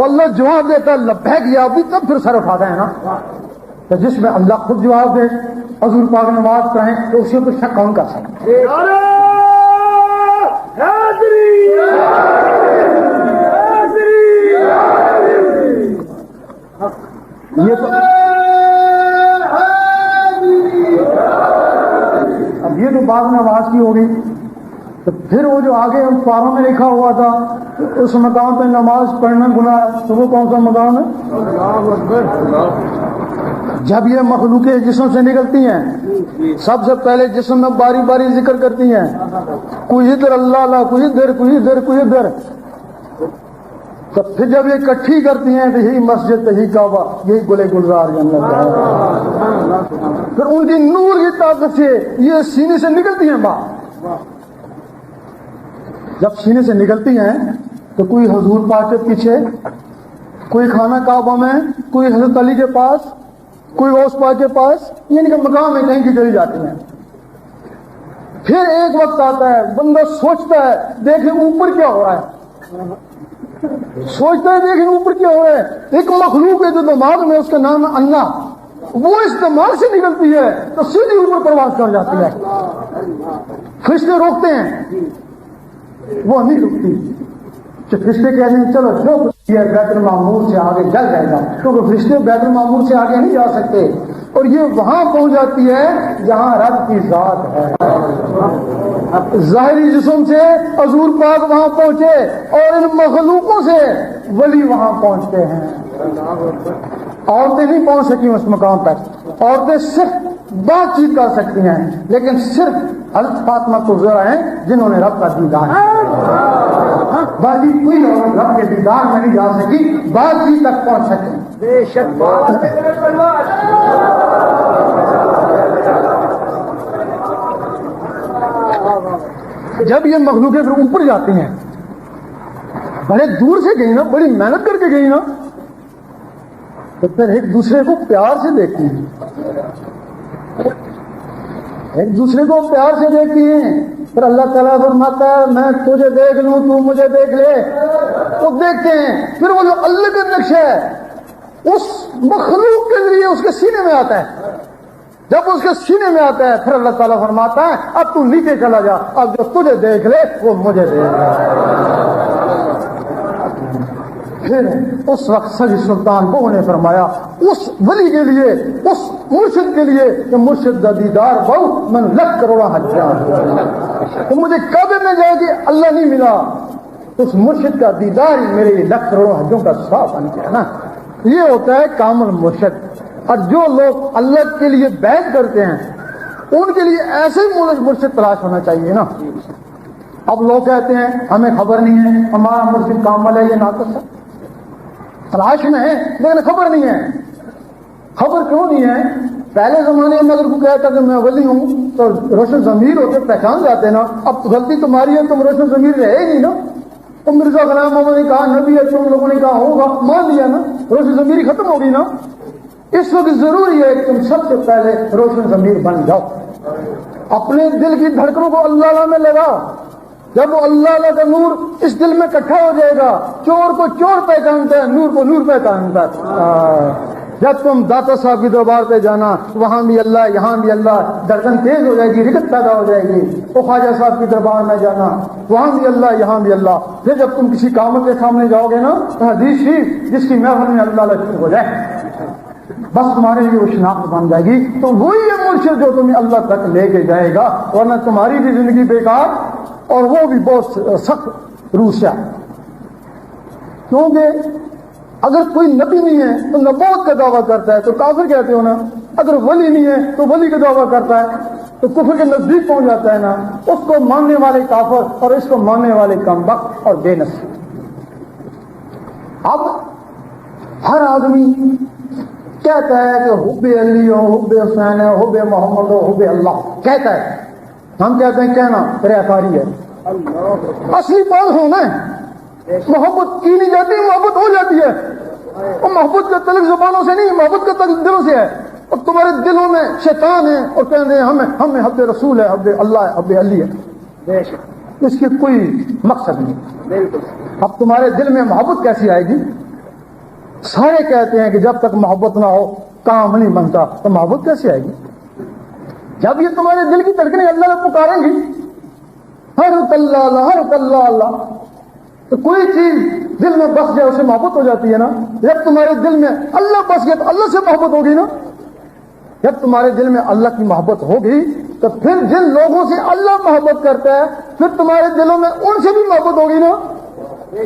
S2: اللہ جواب دیتا لبیک یا عبدی تب پھر سر اٹھاتا ہے نا. تو جس میں اللہ خود جواب دے حضور پاک نماز پڑھیں تو اسی پر شک کون کر سکتے؟ یہ تو اب یہ تو بعد میں آواز کی ہوگی. تو پھر وہ جو آگے ہم پاروں میں لکھا ہوا تھا اس مقام پہ نماز پڑھنا گناہ ہے, تو وہ کون سا مقام ہے؟ جب یہ مخلوق جسم سے نکلتی ہیں سب سے پہلے جسم میں باری باری ذکر کرتی ہیں, کوئی ادھر اللہ اللہ, کوئی ادھر, کوئی ادھر, کوئی ادھر. تو پھر جب یہ اکٹھی کرتی ہیں تو یہی مسجد, یہی کعبہ, یہی گلے گلزار جنت ہے. پھر ان کی نور کی طاقت سے یہ سینے سے نکلتی ہیں باہر. جب سینے سے نکلتی ہیں تو کوئی حضور پاک کے پیچھے, کوئی خانہ کعبہ میں, کوئی حضرت علی کے پاس, کوئی غوث پاک کے پاس, یعنی کہ مقام میں کہیں کی چلی جاتی ہیں. پھر ایک وقت آتا ہے بندہ سوچتا ہے دیکھیں اوپر کیا ہو رہا ہے, سوچتا ہے دیکھیں اوپر کیا ہو رہا ہے. ایک مخلوق ہے جو دماغ میں اس کا نام ہے اللہ, وہ اس دماغ سے نکلتی ہے تو سیدھی اوپر پرواز کر جاتی ہے. فرشتے روکتے ہیں, وہ نہیں رکتی. فرشتے کہتے ہیں چلو جو بیت المعمور سے آگے جل جائے گا, کیونکہ فرشتے بیت المعمور سے آگے نہیں جا سکتے, اور یہ وہاں پہنچ جاتی ہے جہاں رب کی ذات ہے. ظاہری جسم سے حضور پاک وہاں پہنچے اور ان مخلوقوں سے ولی وہاں پہنچتے ہیں. عورتیں نہیں پہنچ سکی اس مقام پر, عورتیں صرف بات چیت کر سکتی ہیں, لیکن صرف حضرت فاطمہ الزہرا ہیں جنہوں نے رب کا دیدار باقی کوئی عورت رب کے دیدار میں نہیں جا سکی, بات چیت تک پہنچ سکی. بے شک جب یہ مخلوقیں پھر اوپر جاتی ہیں, بڑے دور سے گئی نا, بڑی محنت کر کے گئی نا, تو پھر ایک دوسرے کو پیار سے دیکھتی ہیں, ایک دوسرے کو پیار سے دیکھتی ہیں. پھر اللہ تعالیٰ فرماتا ہے میں تجھے دیکھ لوں تو مجھے دیکھ لے. وہ دیکھتے ہیں, پھر وہ جو اللہ کا نقشہ ہے اس مخلوق کے ذریعے اس کے سینے میں آتا ہے. جب اس کے سینے میں آتا ہے پھر اللہ تعالیٰ فرماتا ہے اب تو نیچے چلا جا, اب جو تجھے دیکھ لے وہ مجھے دیکھ لے. پھر اس وقت سجی سلطان بہو نے فرمایا اس ولی کے لیے, اس مرشد کے لیے کہ مرشد کا دیدار بہو من لکھ کروڑا حجاں, تو مجھے کعبے میں جائے کہ اللہ نہیں ملا, اس مرشد کا دیدار ہی میرے لیے لکھ کروڑوں حجوں کا ثواب بن گیا نا. یہ ہوتا ہے کامل مرشد. اور جو لوگ اللہ کے لیے بیعت کرتے ہیں ان کے لیے ایسے ہی مرشد تلاش ہونا چاہیے نا. اب لوگ کہتے ہیں ہمیں خبر نہیں ہے, ہمارا مرشد کامل ہے, یہ ناقص ہے. تلاش میں ہے لیکن خبر نہیں ہے. خبر کیوں نہیں ہے؟ پہلے زمانے میں اگر کوئی کہتا کہ میں ولی ہوں تو روشن ضمیر ہوتے پہچان جاتے نا. اب غلطی تمہاری ہے, تم روشن ضمیر رہے ہی نہیں نا. تو مرزا غلام محمد نے کہا نبی ہے, تم لوگوں نے کہا ہوگا, مان لیا نا, روشن ضمیر ختم ہوگی نا. اس وقت ضروری ہے کہ تم سب سے پہلے روشن ضمیر بن جاؤ. اپنے دل کی دھڑکنوں کو اللہ میں لگا. جب وہ اللہ کا نور اس دل میں اکٹھا ہو جائے گا, چور کو چور پہچانتا ہے, نور کو نور پہچانتا ہے. جب تم داتا صاحب کی دربار پہ جانا وہاں بھی اللہ, یہاں بھی اللہ, دھڑکن تیز ہو جائے گی, رکت پیدا ہو جائے گی. وہ خواجہ صاحب کی دربار میں جانا وہاں بھی اللہ, یہاں بھی اللہ. پھر جب تم کسی کامل کے سامنے جاؤ گے نا تو حدیث شریف جس کی محفل میں اللہ شروع ہو جائے بس تمہارے لیے وہ شناخت بن جائے گی. تو وہی ہے مرشد جو تمہیں اللہ تک لے کے جائے گا, ورنہ تمہاری بھی زندگی بیکار اور وہ بھی بہت سخت روح سے. کیونکہ اگر کوئی نبی نہیں ہے تو نبوت کا دعویٰ کرتا ہے تو کافر کہتے ہو نا، اگر ولی نہیں ہے تو ولی کا دعویٰ کرتا ہے تو کفر کے نزدیک پہنچ جاتا ہے نا. اس کو ماننے والے کافر اور اس کو ماننے والے کم وقت اور بے نصیب. اب ہر آدمی کہتا ہے کہ حب علی ہو، حب حسین ہے، حب محمد ہو، حب اللہ کہتا ہے. ہم کہتے ہیں کہنا ریاکاری ہے. اصلی بات ہونا ہے، محبت کی نہیں جاتی، محبت ہو جاتی ہے. اور محبت کا تعلق زبانوں سے نہیں، محبت کا تعلق دلوں سے ہے. اور تمہارے دلوں میں شیطان ہے اور کہتے ہیں ہمیں حب رسول ہے، حب اللہ ہے، حب علی ہے. اس کی کوئی مقصد نہیں. اب تمہارے دل میں محبت کیسی آئے گی؟ سارے کہتے ہیں کہ جب تک محبت نہ ہو کام نہیں بنتا. تو محبت کیسے آئے گی جب یہ تمہارے دل کی دھڑکنیں اللہ کو پکاریں گی ہر اللہ اللہ ہر اللہ اللہ؟ تو کوئی چیز دل میں بس جائے اسے محبت ہو جاتی ہے نا. جب تمہارے دل میں اللہ بس گیا تو اللہ سے محبت ہوگی نا. جب تمہارے دل میں اللہ کی محبت ہوگی تو پھر جن لوگوں سے اللہ محبت کرتا ہے پھر تمہارے دلوں میں ان سے بھی محبت ہوگی نا.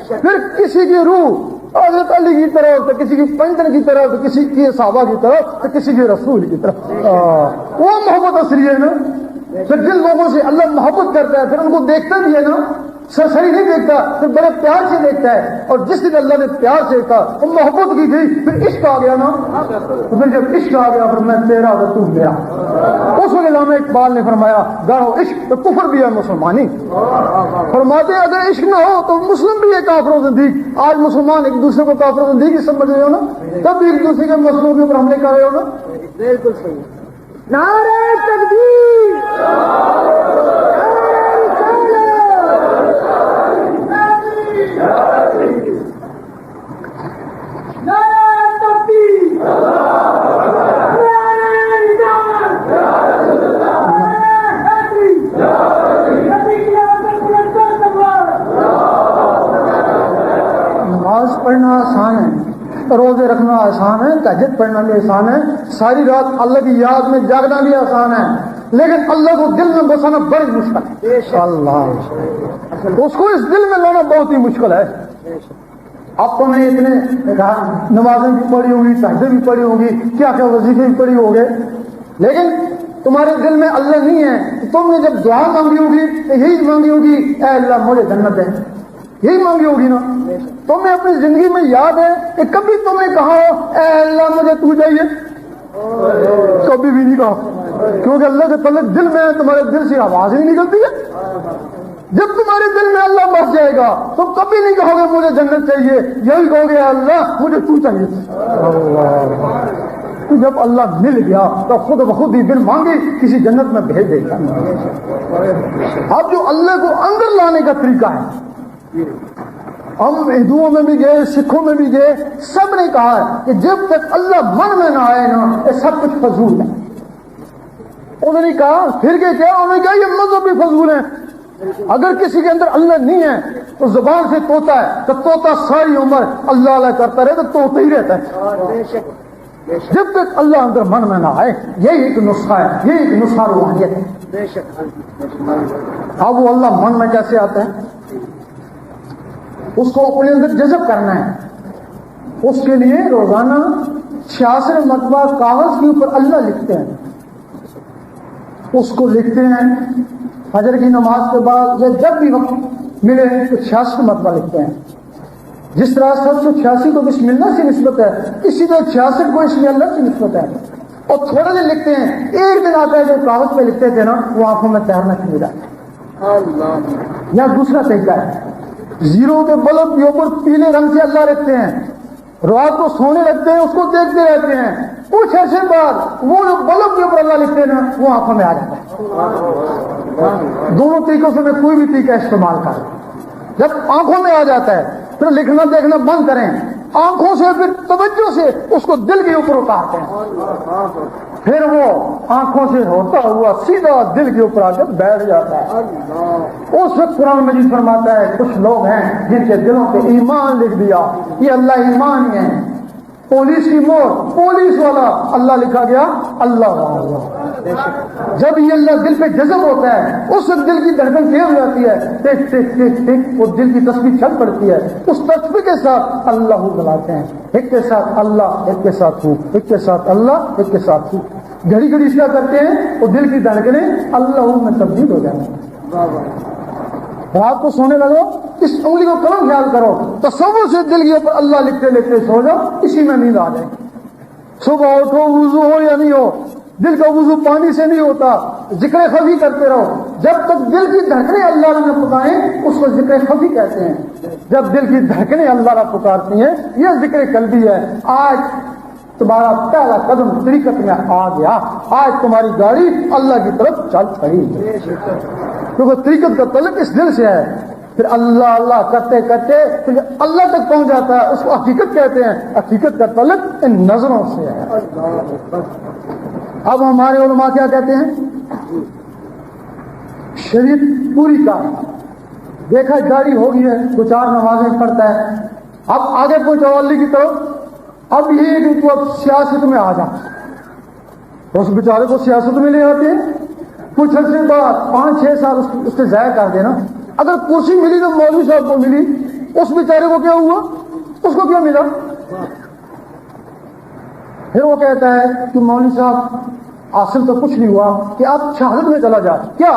S2: پھر کسی کی روح حضرت علی کی طرف تو کسی کی پنجن کی طرف تو کسی کی صحابہ کی طرف تو کسی کے رسول کی طرف، وہ محبت اصلی ہے نا. پھر جن لوگوں سے اللہ محبت کرتا ہے پھر ان کو دیکھتا بھی ہے نا، سرسری نہیں دیکھتا، پھر بڑے پیار سے دیکھتا ہے. اور جس دن اللہ نے پیار سے دیکھا وہ محبت کی تھی پھر عشق آ گیا نا. تو پھر جب عشق آ گیا پھر میں تیرا تو تو میرا. اس وقت علامہ اقبال نے فرمایا گاڑو عشق تو کفر بھی ہے مسلمانی. فرماتے ہیں اگر عشق نہ ہو تو مسلم بھی ہے کافر و زندیق. آج مسلمان ایک دوسرے کو کافر و زندیق سمجھ رہے ہو نا، تب ایک دوسرے کے مسلوں کے اوپر حملے کر رہے ہو نا.
S3: بالکل صحیح. نعرہ تکبیر،
S2: نماز پڑھنا آسان ہے، روزے رکھنا آسان ہے، تہجد پڑھنا بھی آسان ہے، ساری رات اللہ کی یاد میں جاگنا بھی آسان ہے، لیکن اللہ کو دل میں بسانا بڑی مشکل ہے. اللہ اس کو اس دل میں لانا بہت ہی مشکل ہے. اب تم نے اتنے نمازیں بھی پڑھی ہوگی، تہجد بھی پڑھی ہوگی، کیا کیا وظیفے بھی پڑھی ہوگے، لیکن تمہارے دل میں اللہ نہیں ہے. تم نے جب دعا مانگی ہوگی تو یہی مانگی ہوگی اے اللہ مجھے جنت ہے، یہی مانگی ہوگی نا. تمہیں اپنی زندگی میں یاد ہے کہ کبھی تم نے کہا اے اللہ مجھے تو چاہیے؟ کبھی بھی نہیں کہا، کیونکہ اللہ کے تعلق دل میں ہے، تمہارے دل سے آواز ہی نکلتی ہے. جب تمہارے دل میں اللہ بس جائے گا تو کبھی نہیں کہو گے مجھے جنت چاہیے، یہی کہو گے اللہ مجھے تو چاہیے. تو جب اللہ مل گیا تو خود بخود ہی بن مانگے کسی جنت میں بھیج دے گا. اب جو اللہ کو اندر لانے کا طریقہ ہے، ہم ہندوؤں میں بھی گئے، سکھوں میں بھی گئے، سب نے کہا ہے کہ جب تک اللہ من میں نہ آئے نا یہ سب کچھ فضول ہے. انہوں نے کہا پھر کہ کیا؟ انہوں نے کہا یہ مذہب بھی فضول ہے. اگر کسی کے اندر اللہ نہیں ہے تو زبان سے طوطا ہے تو طوطا ساری عمر اللہ اللہ کرتا رہے تو طوطا ہی رہتا ہے. جب تک اللہ اندر من میں نہ آئے یہی ایک نسخہ ہے، یہی ایک نسخہ روحانیت ہے. اب وہ اللہ من میں کیسے آتا ہے؟ اس کو اپنے اندر جذب کرنا ہے. اس کے لیے روزانہ 66 مرتبہ کاغذ کے اوپر اللہ لکھتے ہیں، اس کو لکھتے ہیں فجر کی نماز کے بعد یا جب بھی وقت ملے تو 66 مرتبہ لکھتے ہیں. جس طرح 786 کو بسم اللہ سے نسبت ہے اسی طرح 66 کو اسم اللہ سے نسبت ہے. اور تھوڑے دن لکھتے ہیں، ایک دن آتا ہے جو کاغذ پہ لکھتے تھے نا وہ آنکھوں میں تیرنا شروع جاتا ہے. یا دوسرا طریقہ ہے، زیرو کے بلب کے اوپر پیلے رنگ سے اللہ رکھتے ہیں، رات کو سونے لگتے ہیں اس کو دیکھتے رہتے ہیں، کچھ عرصے بعد وہ جو بلب کے اوپر اللہ لکھتے ہیں نا وہ آنکھوں میں آ جاتا ہے. دونوں طریقوں سے میں کوئی بھی طریقہ استعمال کروں. جب آنکھوں میں آ جاتا ہے پھر لکھنا دیکھنا بند کریں، آنکھوں سے پھر توجہ سے اس کو دل کے اوپر اتارتے ہیں، پھر وہ آنکھوں سے ہوتا ہوا سیدھا دل کے اوپر آ کر بیٹھ جاتا ہے. اس وقت قرآن مجید فرماتا ہے کچھ لوگ ہیں جن کے دلوں پہ ایمان لکھ دیا، یہ اللہ ایمان ہی ہے. پولیس کی مور، پولیس والا، اللہ لکھا گیا اللہ والا۔ جب یہ اللہ دل پہ جذب ہوتا ہے اس وقت دل کی دھڑکن تیز ہو جاتی ہے، ٹک ٹک ٹک ٹک، وہ دل کی تسبیح چل پڑتی ہے، اس تسبیح کے ساتھ اللہ ملاتے ہیں، ایک کے ساتھ اللہ، ایک کے ساتھ ہو، ایک کے ساتھ اللہ، ایک کے ساتھ ہو، گھڑی گھڑی کیا کرتے ہیں وہ دل کی دھڑکنیں اللہ میں تبدیل ہو جاتی ہیں۔ رات کو سونے لگو، اس انگلی کو کرو خیال کرو، تصور سے دل کے اوپر اللہ لکھتے لکھتے سو جاؤ، اسی میں نیند آ جائے۔ صبح اٹھو، وضو ہو یا نہیں ہو، دل کا وضو پانی سے نہیں ہوتا، ذکر خفی کرتے رہو، جب تک دل کی دھڑکنیں اللہ نے پکائیں اس کو ذکر خفی کہتے ہیں۔ جب دل کی دھڑکنیں اللہ پکارتی ہیں یہ ذکر قلبی ہے۔ آج تمہارا پہلا قدم طریقت میں آ گیا، آج تمہاری گاڑی اللہ کی طرف چل پڑی، کیونکہ طریقت کا تعلق اس دل سے ہے۔ پھر اللہ اللہ کرتے کرتے پھر اللہ تک پہنچ جاتا ہے، اس کو حقیقت کہتے ہیں۔ حقیقت کا تعلق ان نظروں سے ہے۔ اب ہمارے علماء کیا کہتے ہیں؟ شریعت پوری کا دیکھا گاڑی ہو گئی ہے، دو چار نمازیں پڑھتا ہے، اب آگے پہنچو اللہ کی طرف، اب یہ کہ تو اب سیاست میں آ جا۔ اس بیچارے کو سیاست میں لے آتے ہیں، کچھ عرصے بعد 5-6 سال اس کے ضائع کر دینا۔ اگر کرسی ملی تو مولوی صاحب کو ملی، اس بیچارے کو کیا ہوا؟ اس کو کیا ملا؟ پھر وہ کہتا ہے کہ مولوی صاحب حاصل تو کچھ نہیں ہوا، کہ آپ شہادت میں چلا جا، کیا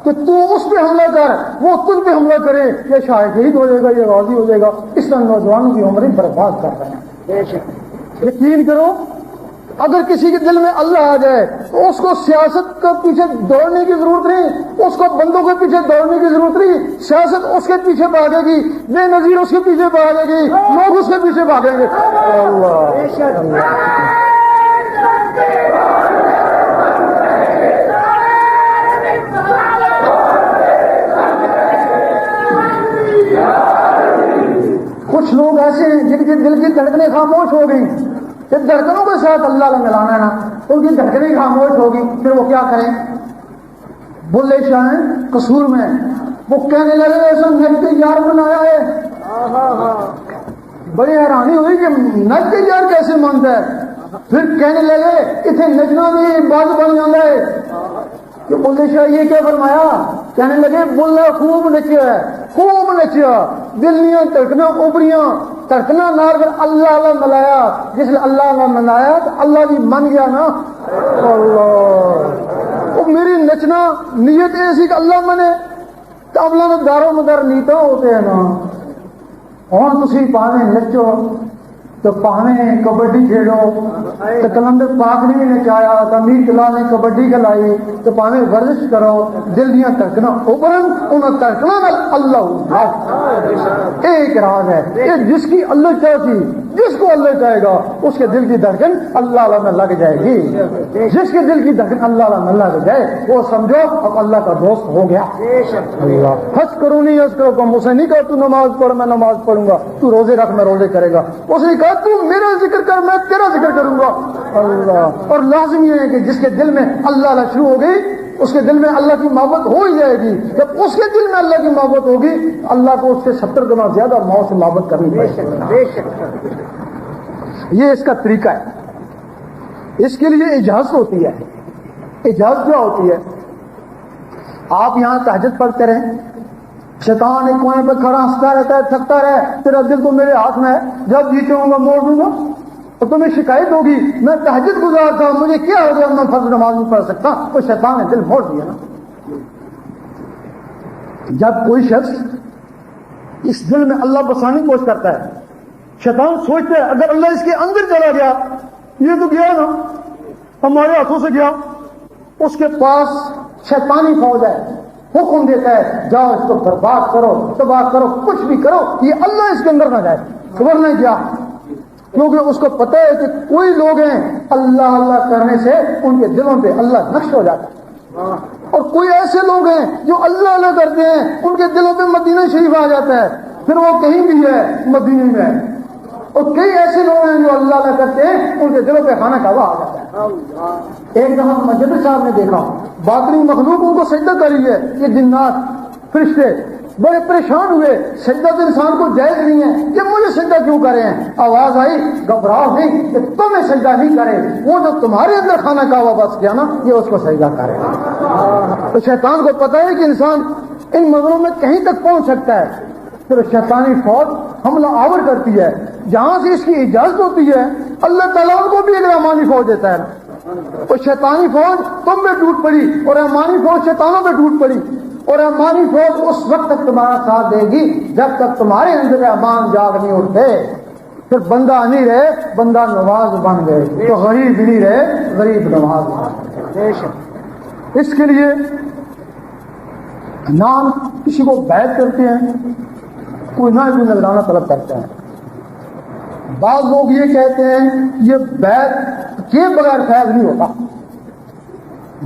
S2: کہ تو اس پہ حملہ کر، وہ تجھ پہ حملہ کرے، یہ شہید ہو جائے گا، یہ غازی ہو جائے گا۔ اس طرح نوجوانوں کی عمریں برباد کر رہے ہیں۔ یقین کرو اگر کسی کے دل میں اللہ آ جائے تو اس کو سیاست کے پیچھے دوڑنے کی ضرورت نہیں، اس کو بندوں کے پیچھے دوڑنے کی ضرورت نہیں، سیاست اس کے پیچھے بھاگے گی، بے نظیر اس کے پیچھے بھاگے گی، لوگ اس کے پیچھے بھاگیں گے۔ کچھ لوگ ایسے ہیں جن کے دل کی دھڑکنیں خاموش ہو گئی، جب دھڑکنوں کے ساتھ اللہ نے ملانا ہے نا، ان کی دھڑکنیں خاموش ہوگی، پھر وہ کیا کریں؟ بلے شاہ قصور میں وہ کہنے لگے ایسا نچ کے یار بنایا ہے، بڑی حیرانی ہوئی کہ نچ کے یار کیسے مانتا ہے۔ پھر کہنے لگے اتنے نچنا بھی بات بن جاتا ہے کہ بلے شاہ یہ کیا فرمایا؟ کہنے لگے بلا خوب نچیا ہے، خوب نچیا، دلیاں تڑکنا ابریاں، تڑکنا نار پھر اللہ اللہ ملایا، جس نے اللہ اللہ ملایا تو اللہ بھی من گیا نا۔ اللہ وہ میری نچنا نیت ایسی کہ اللہ منے تو اللہ نے دارو مدار نیتا ہوتے ہیں نا۔ اور تسی پانے نچو تو پانے کبڈی کھیلو تو کلندر پاک نے نچایا، امیر کلال نے کبڈی کھلائی تو پانے ورزش کرو، دل دیاں تڑکنا اوپرن انہیں تڑکنا اللہ ایک راز ہے۔ یہ جس کی اللہ چاہتی، جس کو اللہ چاہے گا اس کے دل کی دھڑکن اللہ اللہ میں لگ جائے گی، جس کے دل کی دھڑکن اللہ اللہ میں لگ جائے وہ سمجھو اب اللہ کا دوست ہو گیا۔ حج کرو نہیں حج کرو کم، اسے نہیں کہا تو نماز پڑھ میں نماز پڑھوں گا، تو روزے رکھ میں روزے کرے گا، اس نے کہا تو میرا ذکر کر میں تیرا ذکر کروں گا۔ اللہ اور لازم یہ ہے کہ جس کے دل میں اللہ اللہ شروع ہو گئی اس کے دل میں اللہ کی محبت ہو ہی جائے گی۔ جب اس کے دل میں اللہ کی محبت ہوگی اللہ کو اس سے 70 گنا زیادہ موت سے محبت کرنی پڑے گی۔ یہ اس کا طریقہ ہے۔ اس کے لیے اجازت ہوتی ہے۔ اجازت کیا ہوتی ہے؟ آپ یہاں تہجد پڑھتے رہیں، شیطان ایک کونے پہ کھڑا ہنستا رہتا ہے، تھکتا رہے، تیرا دل تو میرے ہاتھ میں ہے، جب جی چاہوں گا موڑ دوں گا، اور تمہیں شکایت ہوگی میں تہجد گزار تھا مجھے کیا ہو گیا میں فرض نماز نہیں پڑھ سکتا، تو شیطان نے دل موڑ دیا نا۔ جب کوئی شخص اس دل میں اللہ بسانے کی کوشش کرتا ہے، شیطان سوچتا ہے اگر اللہ اس کے اندر چلا گیا، یہ تو گیا نا ہمارے ہاتھوں سے گیا، اس کے پاس شیطانی فوج ہے، حکم دیتا ہے جاؤ اس کو برباد کرو، تباہ کرو، کچھ بھی کرو، یہ اللہ اس کے اندر نہ جائے، خبر نہیں کیا، کیونکہ اس کو پتہ ہے کہ کوئی لوگ ہیں اللہ اللہ کرنے سے ان کے دلوں پہ اللہ نقش ہو جاتا ہے، اور کوئی ایسے لوگ ہیں جو اللہ اللہ کرتے ہیں ان کے دلوں پہ مدینہ شریف آ جاتا ہے، پھر وہ کہیں بھی ہے مدینے میں، اور کئی ایسے لوگ ہیں جو اللہ اللہ کرتے ہیں ان کے دلوں پہ خانہ کعبہ آ جاتا ہے۔ ایک دفعہ مسجد صاحب نے دیکھا باطنی مخلوق ان کو سجدہ کر رہی ہے، یہ جنات فرشتے بڑے پریشان ہوئے، سجدہ تو انسان کو جائز نہیں ہے، یہ مجھے سجدہ کیوں کرے ہیں؟ آواز آئی گھبراؤ نہیں کہ تمہیں سجدہ نہیں کرے، وہ جو تمہارے اندر خانہ کعبہ بس کیا نا یہ اس کو سجدہ کرے۔ تو شیطان کو پتا ہے کہ انسان ان منظروں میں کہیں تک پہنچ سکتا ہے، پھر شیطانی فوج حملہ آور کرتی ہے، جہاں سے اس کی اجازت ہوتی ہے اللہ تعالیٰ ان کو بھی ایک رحمانی فوج دیتا ہے۔ وہ شیطانی فوج تم پہ ٹوٹ پڑی اور رحمانی فوج شیطانوں پہ ٹوٹ پڑی، اور رحمانی فوج اس وقت تک تمہارا ساتھ دے گی جب تک تمہارے اندر رحمان جاگ نہیں اٹھتے۔ پھر بندہ نہیں رہے بندہ نواز بن گئے، تو غریب نہیں رہے غریب نواز بن گئے۔ اس کے لیے نام کسی کو بیعت کرتے ہیں، کوئی نہ بھی نذرانہ طلب کرتے ہیں۔ بعض لوگ یہ کہتے ہیں یہ بیعت کے بغیر فیض نہیں ہوتا،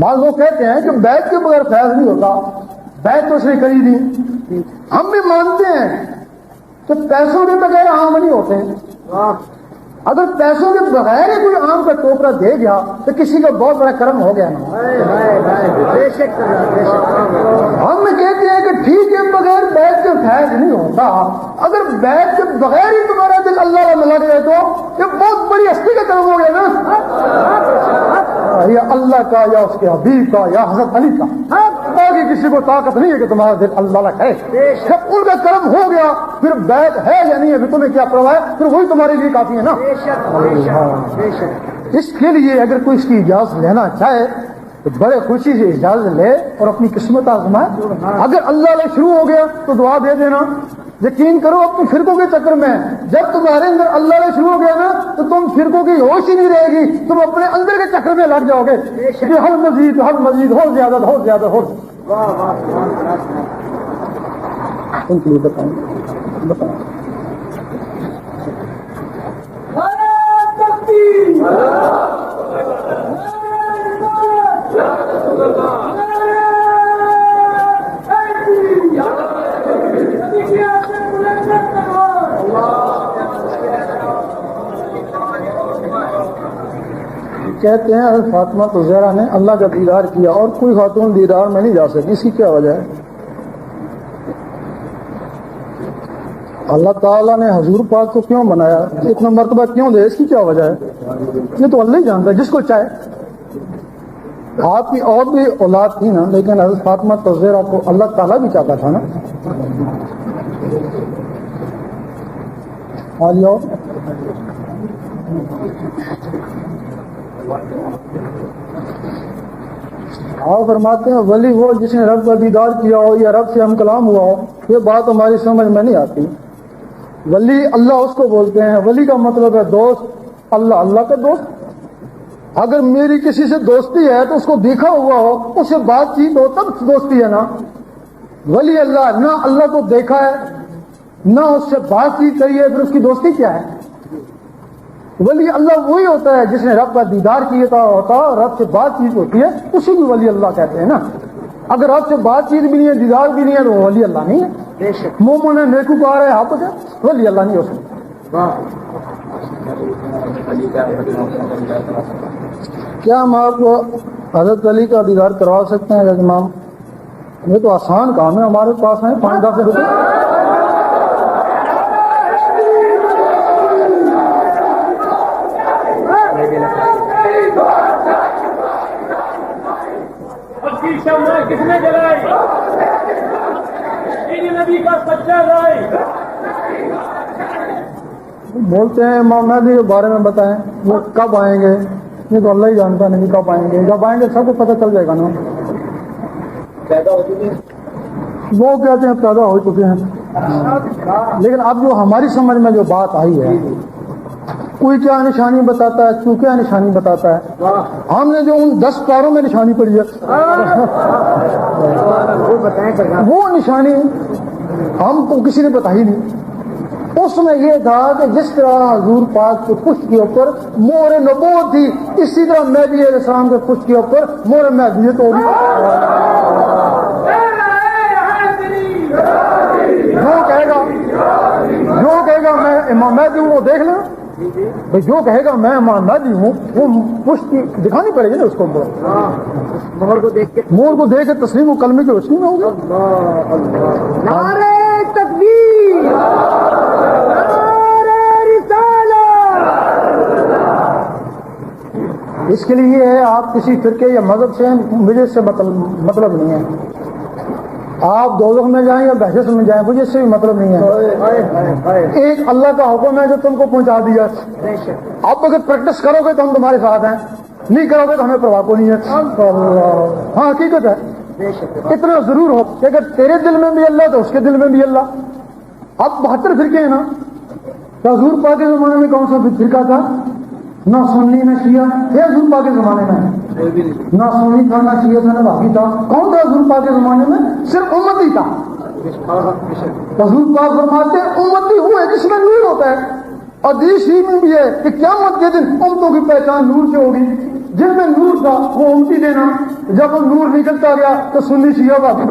S2: بعض لوگ کہتے ہیں کہ بیعت کے بغیر فیض نہیں ہوتا، بیعت تو اس نے کری نہیں۔ ہم بھی مانتے ہیں کہ پیسوں کے بغیر عام نہیں ہوتے، اگر پیسوں کے بغیر ہی کوئی آم کا ٹوکرا دے گیا تو کسی کا بہت بڑا کرم ہو گیا نا۔ ہم کہتے ہیں کہ ٹھیک ہے بغیر بیعت کے فیض نہیں ہوتا، اگر بیعت کے بغیر ہی تمہارا دل اللہ میں لگ جائے تو یہ بہت بڑی ہستی کا کرم ہو گیا نا، یا اللہ کا یا اس کے حبیب کا یا حضرت علی کا، باقی کسی کو طاقت نہیں ہے کہ تمہارا دل اللہ لگ ہے۔ جب ان کا کرم ہو گیا پھر بیعت ہے یا نہیں ہے پھر تمہیں کیا پرواہ ہے، پھر وہی تمہارے لیے کافی ہے نا۔ اس کے لیے اگر کوئی اس کی اجازت لینا چاہے تو بڑے خوشی سے اجازت لے اور اپنی قسمت آزمائے۔ اگر اللہ علیہ شروع ہو گیا تو دعا دے دینا، یقین کرو اپنے فرقوں کے چکر میں جب تمہارے اندر اللہ علیہ شروع ہو گیا نا تو تم فرقوں کی ہوش ہی نہیں رہے گی، تم اپنے اندر کے چکر میں لگ جاؤ گے کہ ہر مزید ہو زیادہ ہو زیادہ ہو۔ بتائیں کہتے ہیں حضرت فاطمہ زہرا نے اللہ کا دیدار کیا اور کوئی خاتون دیدار میں نہیں جا سکی، اس کی کیا وجہ ہے؟ اللہ تعالیٰ نے حضور پاک کو کیوں بنایا، اتنا مرتبہ کیوں دے، اس کی کیا وجہ ہے؟ یہ تو اللہ ہی جانتا ہے جس کو چاہے۔ آپ کی اور بھی اولاد تھی نا، لیکن حضرت فاطمہ زہرا کو اللہ تعالیٰ بھی چاہتا تھا نا۔ آپ فرماتے ہیں ولی وہ جس نے رب کا دیدار کیا ہو یا رب سے ہم کلام ہوا ہو، یہ بات ہماری سمجھ میں نہیں آتی۔ ولی اللہ اس کو بولتے ہیں، ولی کا مطلب ہے دوست، اللہ کا دوست۔ اگر میری کسی سے دوستی ہے تو اس کو دیکھا ہوا ہو، اس سے بات چیت ہو تب دوستی ہے نا۔ ولی اللہ نہ اللہ کو دیکھا ہے نہ اس سے بات چیت کری ہے، پھر اس کی دوستی کیا ہے؟ ولی اللہ وہی ہوتا ہے جس نے رب کا دیدار کیا ہوتا، رب سے بات چیت ہوتی ہے، اسی کو ولی اللہ کہتے ہیں نا۔ اگر رب سے بات چیت بھی نہیں ہے دیدار بھی نہیں ہے تو وہ ولی اللہ نہیں ہے۔ مومن ہے نیکوکار ہے آپ کیا ولی اللہ نہیں ہو سکتا۔ کیا ہم آپ کو حضرت علی کا دیدار کروا سکتے ہیں امام؟ یہ تو آسان کام ہے، ہمارے پاس ہیں 5-10 روپے۔
S4: کس نے جلائی نبی کا سچا رائے؟
S2: بولتے ہیں امام مہدی کے بارے میں بتائیں، وہ کب آئیں گے؟ یہ تو اللہ ہی جانتا نہیں کب آئیں گے، جب آئیں گے سب کو پتہ چل جائے گا نا۔
S4: پیدا ہو چکے ہیں،
S2: وہ کہتے ہیں پیدا ہو چکے ہیں، لیکن اب جو ہماری سمجھ میں جو بات آئی ہے، کوئی کیا نشانی بتاتا ہے، تو کیا نشانی بتاتا ہے۔ ہم نے جو ان 10 پاروں میں نشانی پڑھی ہے وہ نشانی ہم کو کسی نے بتائی نہیں۔ اس میں یہ تھا کہ جس طرح حضور پاک کے پشت کے اوپر مہر نبوت تھی، اسی طرح مہدی علیہ السلام کے پشت کے اوپر مہر مہدیت ہوگی۔ جو کہے گا میں امام مہدی ہوں وہ دیکھ لیں، بھائی جو کہے گا میں محمدی ہوں وہ پشت دکھانی پڑے گی نا اس کو.
S3: مہر کو دیکھ کے
S2: مور کو دیکھ کے تسلیم و کلمے کی روشنی میں ہوگی.
S3: نعرہ تکبیر، نعرہ رسالت.
S2: اس کے لیے ہے آپ کسی فرقے یا مذہب سے مجھے سے مطلب نہیں ہے. آپ دوزخ میں جائیں یا بحث میں جائیں مجھے اس سے بھی مطلب نہیں ہے. ایک اللہ کا حکم ہے جو تم کو پہنچا دیا. آپ اگر پریکٹس کرو گے تو ہم تمہارے ساتھ ہیں، نہیں کرو گے تو ہمیں پرواہ کو نہیں ہے. ہاں حقیقت ہے. اتنا ضرور ہو کہ اگر تیرے دل میں بھی اللہ تو اس کے دل میں بھی اللہ. اب 72 فرقے ہیں نا. تو حضور پاک کے زمانے میں کون سا فرقہ تھا؟ نہ سنی نہ شیعہ تھے حضور پاک کے زمانے میں. نہ سنی تھا نہ شیعہ تھا نہ باقی تھا. کون تھا حضور پاک کے زمانے میں؟ صرف امتی تھا. حضور پاک فرماتے امتی ہوئے جس میں نور ہوتا ہے. حدیث ہی میں بھی ہے کہ قیامت کے دن امتوں کی پہچان نور سے ہوگی. جن میں نور تھا وہ امتی دینا. جب وہ نور نکلتا گیا تو سنی شیعہ باقی.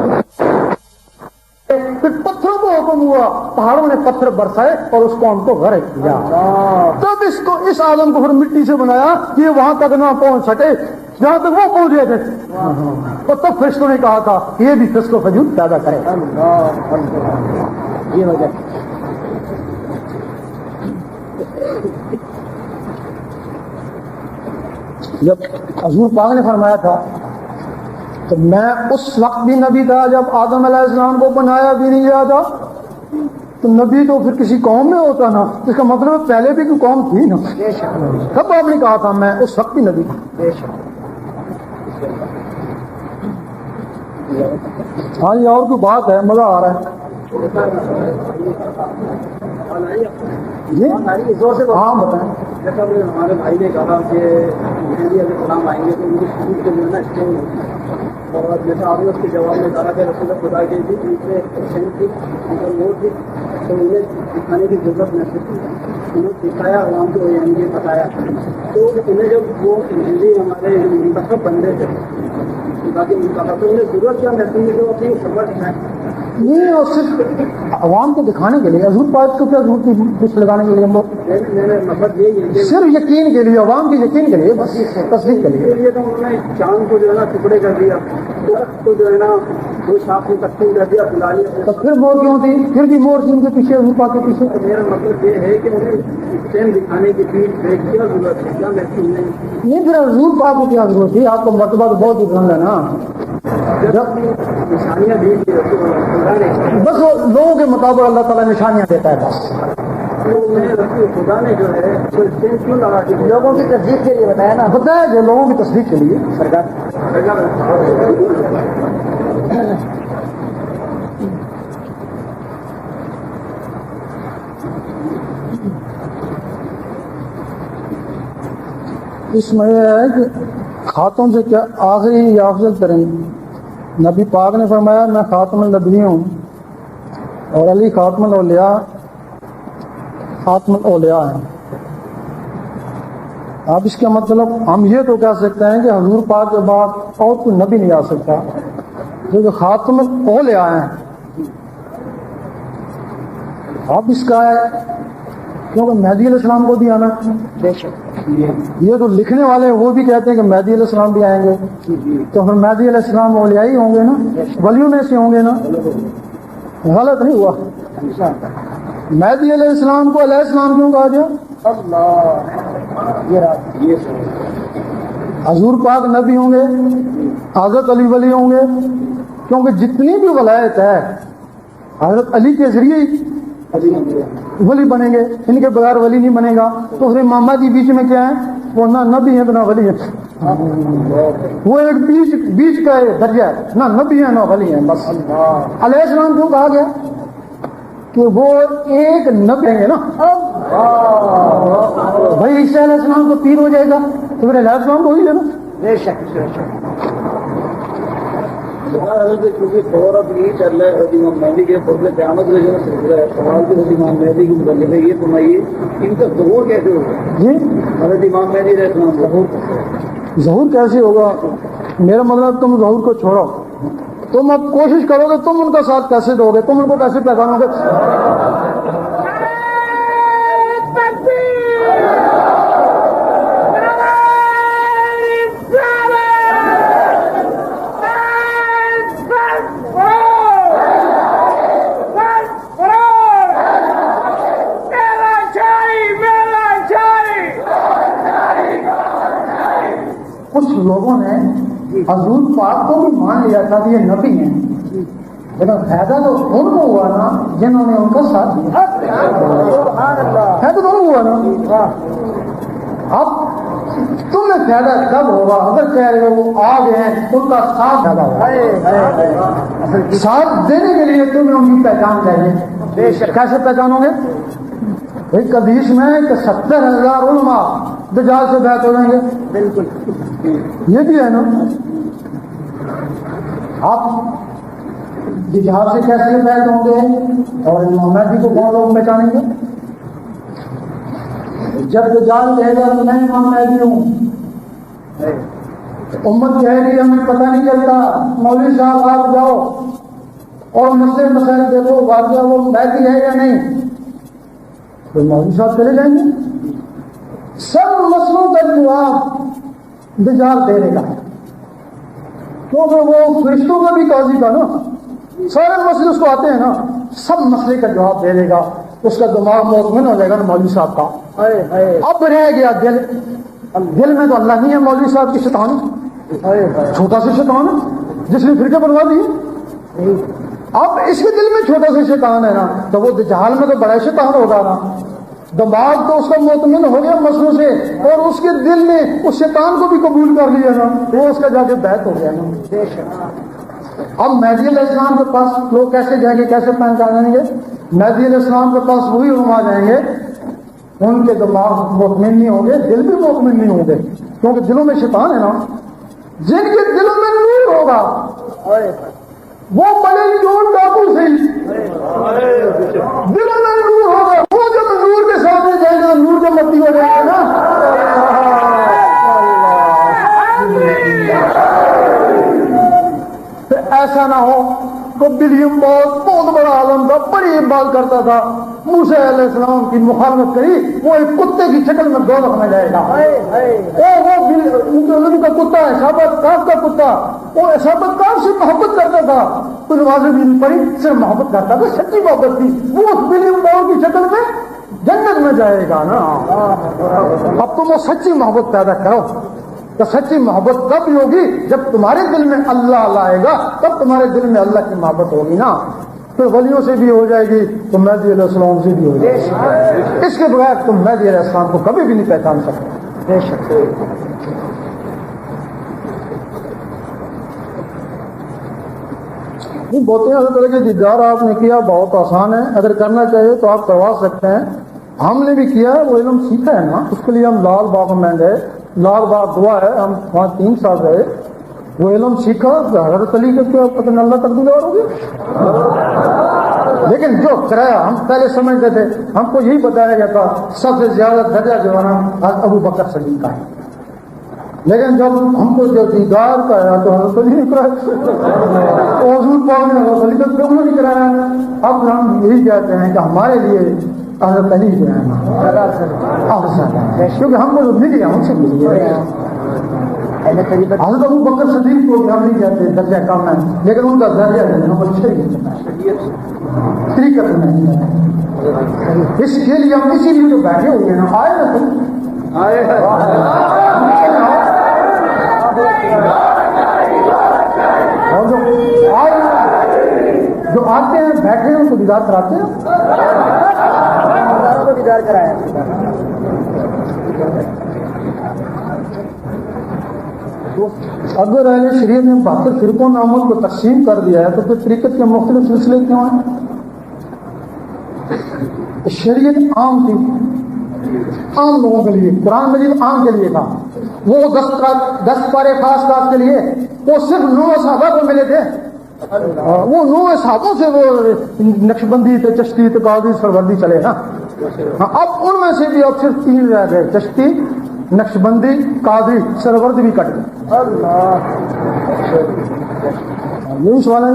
S2: پھر پتھروں کو حکم ہوا، پہاڑوں نے پتھر برسائے اور اس قوم کو غرق کیا. تب اس آدم کو پھر مٹی سے بنایا کہ یہ وہاں تک نہ پہنچ سکے جہاں تک وہ پہنچ گئے تھے. اور تب فرشتوں نے کہا تھا کہ یہ بھی فسق و فجور پیدا کرے. یہ وجہ جب حضور پاک نے فرمایا تھا تو میں اس وقت بھی نبی تھا جب آدم علیہ السلام کو بنایا بھی نہیں گیا تھا. تو نبی تو پھر کسی قوم میں ہوتا نا. اس کا مطلب پہلے بھی کوئی قوم تھی نا. تب آپ نے کہا تھا میں اس وقت بھی نبی تھا. ہاں یہ اور کوئی بات ہے، مزہ آ رہا ہے.
S3: زور سے
S2: ہاں بتائیں.
S4: جیسا ہمارے بھائی نے کہا کہ مہدی علیہ السلام آئیں گے تو ان کی شروع کے جو ہے نا اسٹینگ ہوگی. اور جیسا آپ نے اس کے جواب میں کہا کہ رسول خدا کی تھی ان سے اسٹینگ تھی ان کا وہ تھی تو انہیں دکھانے کی ضرورت محسوس تھی. انہوں نے دکھایا عوام کو یہ بتایا. تو انہیں جب وہ ہندی ہمارے منتخب بندے تھے باقی منتخب تو انہیں ضرورت کیا محسوس ہے جو اپنی خبر دکھائیں.
S2: نہیں اور صرف عوام کو دکھانے کے لیے. حضور پاک کو کیا ضرورت تھی کچھ لگانے کے لیے؟
S4: مطلب یہی ہے کہ
S2: صرف یقین کے لیے، عوام کے یقین کے لیے، بس تصدیق کے لیے.
S4: تو انہوں نے چاند کو جو ہے نا ٹکڑے کر دیا، درخت کو جو ہے نا دو شاخ میں تقسیم کر دیا، پلا لیا.
S2: تو پھر مور کیوں تھی؟ پھر بھی مور تھی ان کے پیچھے، حضور پاک کے پیچھے.
S4: میرا مطلب یہ ہے کہ انہیں اسٹینڈ دکھانے کی پیٹ بریک کیا ضرورت ہے، کیا محسوس نہیں.
S2: نہیں پھر حضور پاک کو کیا ضرورت تھی؟ آپ کو مرتبہ تو بہت ہی بلند ہے نا.
S4: جب نشانیاں دی تھی خدا نے،
S2: بس وہ لوگوں کے مطابق اللہ تعالیٰ نشانیاں دیتا ہے بس.
S4: خدا نے جو ہے وہ اسٹینڈ کیوں لگا دی؟
S3: لوگوں کی تصدیق کے لیے بتایا نا.
S2: بتایا جو لوگوں کی تصدیق کے لیے. اس میں یہ ہے کہ خاتون سے کیا آخری یا افضل ترین. نبی پاک نے فرمایا میں خاتم النبی ہوں اور علی خاتم الاولیاء ہیں. اب اس کا مطلب ہم یہ تو کہہ سکتے ہیں کہ حضور پاک کے بعد اور کوئی نبی نہیں آ سکتا جو خاتم الاولیاء ہیں. اب اس کا ہے کیونکہ مہدی علیہ السلام کو بھی آنا. یہ تو لکھنے والے وہ بھی کہتے ہیں کہ مہدی علیہ السلام بھی آئیں گے. تو پھر مہدی علیہ السلام اولیاء ہی ہوں گے نا، ولیوں میں سے ہوں گے نا. غلط نہیں ہوا. مہدی علیہ السلام کو علیہ السلام کیوں کہا گیا؟ حضور پاک نبی ہوں گے، حضرت علی ولی ہوں گے، کیونکہ جتنی بھی ولایت ہے حضرت علی کے ذریعے ہی ولی بنیں گے، ان کے بغیر ولی نہیں بنے گا. تو پھر امامہ جی بیچ میں کیا ہے؟ وہ نہ نبی ہے نہ ولی ہے. وہ ایک بیچ کا درجہ ہے، نہ نبی ہے نہ ولی ہے. بس علیہ السلام کیوں کہا گیا؟ کہ وہ ایک نبی ہیں نا. بھائی عیسیٰ علیہ السلام کو پیر ہو جائے گا تو پھر علیہ السلام کو ہی لینا.
S3: بے شک
S4: کیونکہ خبر اب یہی چل رہا ہے امام مہدی کے فضل قیامت میں جو سلسلہ ہے سوال بھی امام مہدی کی متعلق ہے. یہ سنائیے ان کا ظہور کیسے ہوگا؟
S2: جی
S4: حضرت امام مہدی علیہ السلام
S2: ظہور کیسے ہوگا؟ میرا مطلب تم ظہور کو چھوڑو. تم اب کوشش کرو گے تم ان کا ساتھ کیسے دو گے، تم ان کو کیسے پہچانو گے؟ کچھ لوگوں نے حضور پاک کو بھی مان لیا تھا کہ یہ نبی ہیں، لیکن فائدہ تو ان کو ہوا نا جنہوں نے ان کا ساتھ دیا، فائدہ تو ان ہوا نا۔ اب تمہیں فائدہ کب ہوگا؟ اگر کہہ رہے ہو وہ آ گئے ہیں ان کا ساتھ فائدہ ہوگا۔ ساتھ دینے کے لیے تمہیں ان کی پہچان چاہیے۔ کیسے پہچانو گے؟ ایک حدیث میں کہ 70,000 علماء دجال سے بیعت ہو جائیں گے، بالکل یہ بھی ہے نا۔ آپ دجال سے کیسے بیعت ہوں گے اور امام مہدی کو کون لوگ پہچانیں گے؟ جب دجال کہے گا تو میں امام مہدی ہوں، امت کہے گی ہمیں پتہ نہیں چلتا، مولوی صاحب آپ جاؤ اور مسئلے مسائل دیکھو واقعہ وہ مہدی ہے یا نہیں، تو مولوی صاحب چلے جائیں گے۔ سب مسئلوں کا جواب دجال دے گا، کیونکہ وہ فرشتوں کا بھی قاضی کا نا، سارے مسئلے اس کو آتے ہیں نا، سب مسئلے کا جواب دے دے گا۔ اس کا دماغ مطمئن ہو جائے گا نا مولوی صاحب کا۔ اب رہ گیا دل، دل میں تو اللہ نہیں ہے، مولوی صاحب کی شیطان، چھوٹا سا شیطان جس نے فرقے بنوا دیے۔ اب اس کے دل میں چھوٹا سا شیطان ہے نا، تو وہ دجال میں تو بڑا شیطان ہوگا نا۔ دماغ تو اس کا مطمئن ہو گیا مسئلوں سے، اور اس کے دل نے اس شیطان کو بھی قبول کر لیا نا، وہ اس کا جا کے بیعت ہو گیا نا۔ اب مہدی علیہ السلام کے پاس لوگ کیسے جائیں گے، کیسے پہچانیں گے؟ مہدی علیہ السلام کے پاس وہی علماء جائیں گے، ان کے دماغ مطمئن نہیں ہوں گے، دل بھی مطمئن نہیں ہوں گے، کیونکہ دلوں میں شیطان ہے نا۔ جن کے دلوں میں نور ہوگا وہ بڑے چور ڈاکو سے دلوں میں نور ہوگا، وہ جب نور کے سامنے جائیں گے تو نور جب متی ہو جائے گا نا۔ ایسا نہ ہو تو ولیم بہت بڑا عالم تھا، بڑی بات کرتا تھا، موسیٰ علیہ السلام کی مخالفت کری، وہ ایک کتے کی شکل میں دوزخ میں جائے گا۔ وہ کا کتا ہے، صحابہ کاف کا کتا، وہ صحابہ کاف سے محبت کرتا تھا، تو نمازیں بھی نہیں پڑھی، صرف محبت کرتا تھا، سچی محبت تھی، وہ اس ولیم کی شکل میں جنت میں جائے گا نا۔ اب تم وہ سچی محبت پیدا کرو، تو سچی محبت کب ہوگی؟ جب تمہارے دل میں اللہ لائے گا، تب تمہارے دل میں اللہ کی محبت ہوگی نا۔ پھر ولیوں سے بھی ہو جائے گی تو مہدی علیہ السلام سے بھی ہو جائے گی۔ اس کے بغیر تم مہدی علیہ السلام کو کبھی بھی نہیں پہچان سکتے۔ بے شک بہت ہی طرح کے دیدار آپ نے کیا، بہت آسان ہے، اگر کرنا چاہیے تو آپ کروا سکتے ہیں۔ ہم نے بھی کیا، وہ علم سیکھا ہے نا، اس کے لیے ہم لال باغ میں گئے، لال باغ دعا ہے، ہم وہاں 3 سال رہے، وہ علم سیکھا، حضرت علی کا کیا پتہ نہیں اللہ تک دیدار ہوگی۔ لیکن جو کرایا ہم پہلے سمجھتے تھے، ہم کو یہی بتایا گیا تھا سب سے زیادہ درجہ جو ہے نا ابو بکر صدیق کا ہے، لیکن جب ہم کو جو دیدار کا ہے تو حضرت علی نے کرایا، حضور پاک نے حضرت علی کا کیوں نہیں کرایا؟ اب ہم یہی کہتے ہیں کہ ہمارے لیے حضرت علی جو ہے کیونکہ ہم کو جو مل گیا ہم سے مل گیا۔ حضرت ابو بکر صدیق کو ہم نہیں کہتے درجہ کم ہے، لیکن ان کا درجہ ہے طریقت نہیں ہے۔ اس کے لیے ہم اسی لیے جو بیٹھے ہوئے ہیں نا، آئے نا تم آئے اور جو آتے ہیں بیٹھے ہیں ان کو دیدار کراتے ہیں، کو دیدار کرایا۔ اگر اہل شریعت نے 72 فرقوں میں عمل کو تقسیم کر دیا ہے تو پھر طریقت کے مختلف سلسلے کیوں ہیں؟ شریعت عام تھی، عام لوگوں کے لیے، قرآن مجید عام کے لیے تھا، وہ 10 پارے خاص بات کے لیے وہ صرف 9 صحابہ کو ملے تھے، وہ 9 صحابوں سے وہ نقشبندی تھے، چشتی تھے، قادری، سروردی چلے نا۔ اب ان میں سے بھی اب صرف 3 رہ گئے، چشتی، نقشبندی، قادری، سرورد بھی کٹ گئے۔ یہی سوال ہے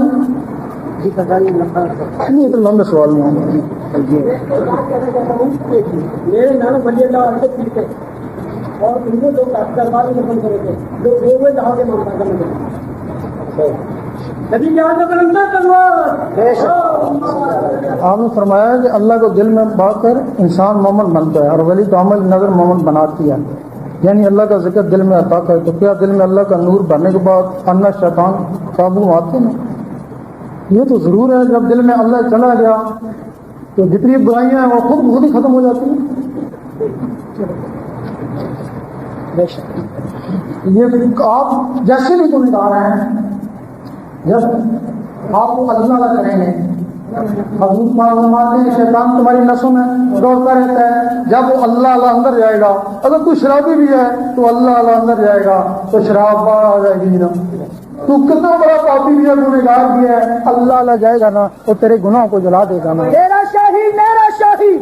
S2: نہیں تو لمبے سوال نہیں ہوں
S4: میرے نانا بلی اللہ سے پھر کے اور انہیں لوگ دربار میں دفن کرے تھے جو ہوئے جہاں کے مانتا کرنے نبی یہاں کا کرنا
S2: آپ نے فرمایا کہ اللہ کو دل میں پا کر انسان مومن بنتا ہے اور ولی کو عمل نظر مومن بناتی ہے۔ یعنی اللہ کا ذکر دل میں عطا کرے تو کیا دل میں اللہ کا نور بھرنے کے بعد انا شیطان قابو آتے ہیں؟ یہ تو ضرور ہے، جب دل میں اللہ چلا گیا تو جتنی برائیاں ہیں وہ خود ہی ختم ہو جاتی ہیں۔ یہ آپ جیسے بھی تم نکال رہے ہیں، جب آپ کو اللہ کریں گے، حضور معلومات ہیں شیطان تمہاری نسوں میں دوڑتا رہتا ہے، جب وہ اللہ اندر جائے گا، اگر کوئی شرابی بھی ہے تو اللہ اندر جائے گا تو شراب باہر آ جائے گی نا، تو کتنا بڑا پاپی بھی ہے، گنہگار بھی ہے، اللہ جائے گا نا وہ تیرے گناہوں کو جلا دے گا نا۔
S3: تیرا شاہی میرا شاہی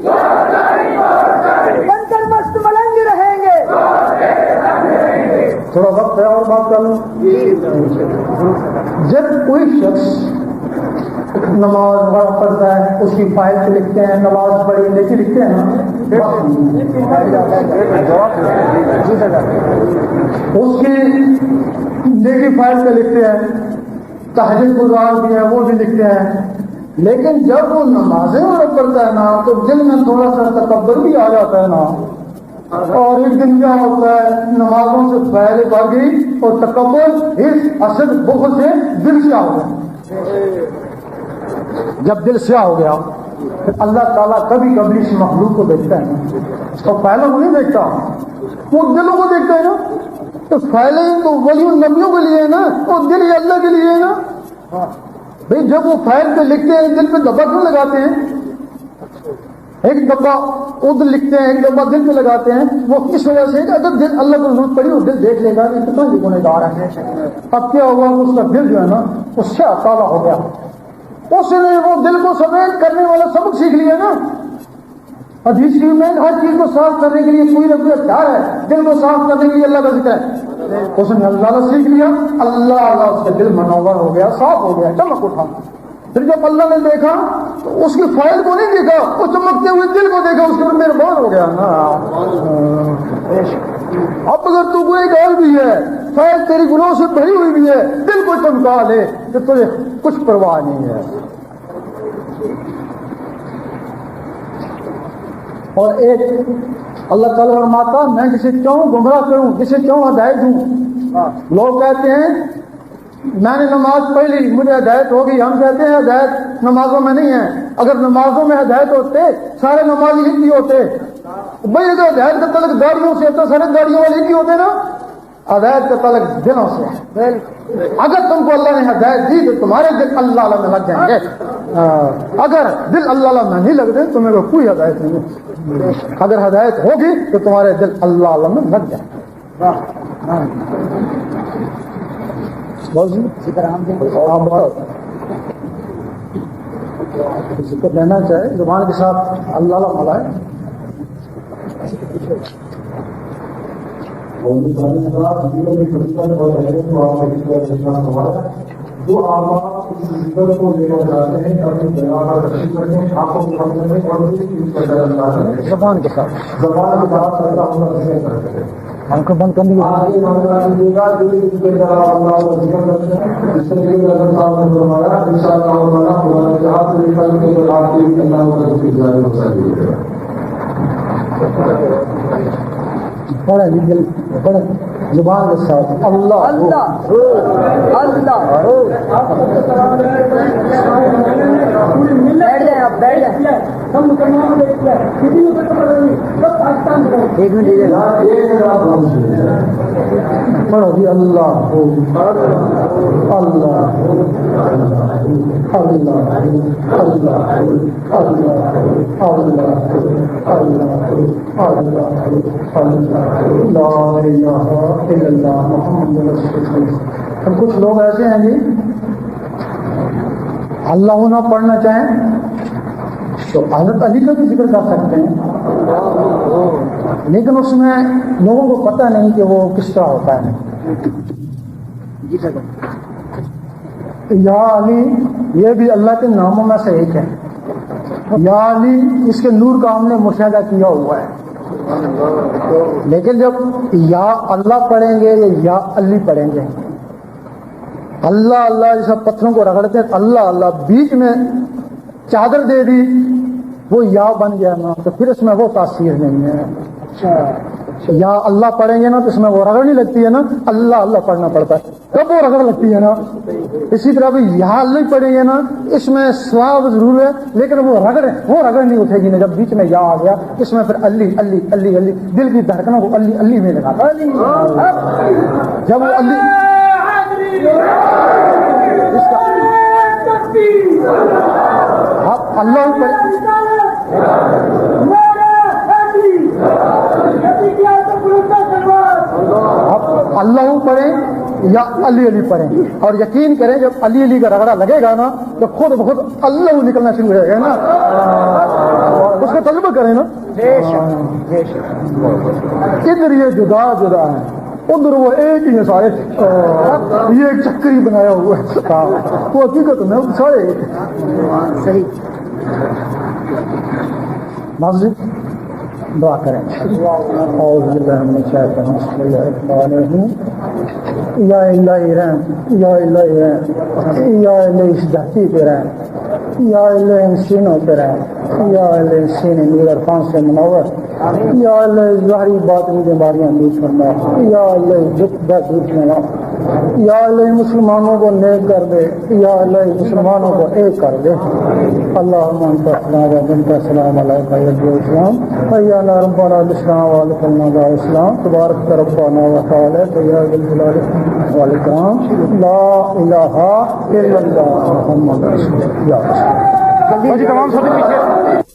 S3: بن کر مست ملنگ رہیں گے۔
S2: تھوڑا وقت ہے اور بات کر لوں۔ جب کوئی شخص نماز پڑھتا ہے اس کی فائل سے لکھتے ہیں، نماز پڑھی لیکن لکھتے ہیں نا، اس کی نیکی فائل پہ لکھتے ہیں، تہجد گزار بھی ہے وہ بھی لکھتے ہیں، لیکن جب وہ نمازیں پڑھتا ہے نا تو دل میں تھوڑا سا تکبر بھی آ جاتا ہے نا، اور ایک دن کیا ہوتا ہے نمازوں سے فائل بڑھ گئی اور تکبر اس حسد بغض سے دل سے آ گیا۔ جب دل سیاہ ہو گیا پھر اللہ تعالیٰ کبھی کبھی اس مخلوق کو دیکھتا ہے، اس کو فائلوں کو نہیں دیکھتا، وہ دلوں کو دیکھتا ہے نا، تو فائلیں تو ولی نبیوں کے لیے ہے نا، وہ دل ہی اللہ کے لیے ہے نا۔ بھئی جب وہ فائل پہ لکھتے ہیں دل پہ دبا کیوں لگاتے ہیں؟ ایک ڈبہ ادھر لکھتے ہیں ایک ڈبہ دل پہ لگاتے ہیں، وہ کس وجہ سے؟ اگر دل اللہ کو ضرورت پڑی وہ دل دیکھ لے گا کہ کتنا ہی گنہگار ہے، اب کیا ہوا اس کا دل جو ہے نا اس سے کالا ہو گیا، اس نے وہ دل کو سفید کرنے والا سبق سیکھ لیا نا۔ حدیث میں ہر چیز کو صاف کرنے کے لیے کوئی نہ کوئی ہتھیار ہے، دل کو صاف کرنے کے لیے اللہ کا ذکر ہے، اس نے اللہ سیکھ لیا، اللہ اس کا دل منور ہو گیا، صاف ہو گیا، چمک اٹھا۔ پھر جب اللہ نے دیکھا تو اس کی فائل کو نہیں دیکھا، وہ چمکتے ہوئے دل کو دیکھا، اس کے اندر مہربان ہو گیا نا۔ اب اگر تو کوئی گال بھی ہے، فائل تیری گناہوں سے بھری ہوئی بھی ہے، دل کو چمکا لے کہ تجھے کچھ پرواہ نہیں ہے۔ اور ایک اللہ تعالیٰ فرماتا میں جسے چاہوں گمراہ کروں، جسے چاہوں ہدایت دوں۔ لوگ کہتے ہیں میں نے نماز پڑھ لی مجھے ہدایت ہوگی، ہم کہتے ہیں ہدایت نمازوں میں نہیں ہے، اگر نمازوں میں ہدایت ہوتے سارے نمازی ہی ہوتے، بھائی اگر ہدایت کا تعلق گاڑیوں سے ہوتا سارے گاڑیوں والے ہی ہوتے نا، ہدایت کا تعلق دلوں سے ہے۔ اگر تم کو اللہ نے ہدایت دی تو تمہارے دل اللہ میں لگ جائیں گے، اگر دل اللہ میں نہیں لگ رہے تمہیں کو کوئی ہدایت نہیں ہے، اگر ہدایت ہوگی تو تمہارے دل اللہ میں لگ جائیں گے۔ ذکر لینا چاہے زبان کے ساتھ اللہ ملائے۔
S5: جو آپ اس ذکر کو لینا چاہتے ہیں
S2: زبان کے ساتھ
S5: زبان کے ساتھ ایسا ہونا نہیں کرتے،
S2: ہم کو بند کرنے
S5: آگے معاملہ دیجیے گا جو ذکر کرا اللہ کا ذکر کرتے ہیں، جس سے اگر صاحب نے فرمایا ان شاء اللہ ہمارے ہاتھ سے نکل کے آپ کی اللہ کا ذکر جاری ہو سکے۔
S2: پڑھے پڑھے زبان کے ساتھ اللہ
S3: اللہ اللہ بیٹھ جائیں آپ، بیٹھ جائیں، ایک منٹ دیجیے گا۔
S2: پڑھو جی اللہ ہو اللہ اللہ اللہ اللہ محمد رسول اللہ۔ ہم کچھ لوگ ایسے ہیں جی اللہ نہ پڑھنا چاہیں تو حضرت علی کا بھی ذکر کر سکتے ہیں، لیکن اس میں لوگوں کو پتہ نہیں کہ وہ کس طرح ہوتا ہے۔ یا علی یہ بھی اللہ کے ناموں میں سے ایک ہے، یا علی اس کے نور کا ہم نے مشاہدہ کیا ہوا ہے، لیکن جب یا اللہ پڑھیں گے یا علی پڑھیں گے، اللہ اللہ جیسا پتھروں کو رگڑتے ہیں اللہ اللہ، بیچ میں چادر دے دی وہ یا بن گیا نا، تو پھر اس میں وہ تاثیر نہیں ہے۔ یا اللہ پڑھیں گے نا تو اس میں وہ رگڑ نہیں لگتی ہے نا, اللہ اللہ پڑھنا پڑتا ہے تب وہ رگڑ لگتی ہے نا. اسی طرح بھی یہاں اللہ پڑھیں گے نا اس میں ثواب ضرور ہے لیکن وہ رگڑ نہیں اٹھے گی نا. جب بیچ میں یا آ گیا اس میں پھر علی علی علی علی دل کی دھڑکنوں کو علی علی میں لگاتا. جب وہ علی اللہ اللہ پڑھیں یا علی علی پڑھیں, اور یقین کریں جب علی علی کا رگڑا لگے گا نا تو خود بخود اللہ نکلنا شروع ہو جائے گا نا. اس کا تجربہ کریں نا. ادھر یہ جدا جدا ہے, ادھر وہ ایک ہی ہے سارے, یہ ایک چکری بنایا ہوا ہے, وہ حقیقت میں سارے صحیح. مسجد دعا کریں. اعوذ باللہ من الشیطان بسم اللہ الرحمن الرحیم. یا الہی رحم, یا الہی رحم, یا الہی اس دھرتی پہ رحم, یا الہی ان سینوں پہ رحم, یا الہی سینے نور عرفان سے منور, یا الہی ظاہری باطنی بیماریاں دور فرما, یا الہی دکھ درد دور فرما, یا الہی مسلمانوں کو نیک کر دے, یا الہی مسلمانوں کو ایک کر دے. اللہم انت السلام و منک السلام علیک یا السلام حیانا ربنا الاسلام والکلنا الاسلام تبارک ربنا و تعالی یا ذی الجلال والاکرام. لا الہ الا اللہ محمد رسول اللہ. تمام سب پیچھے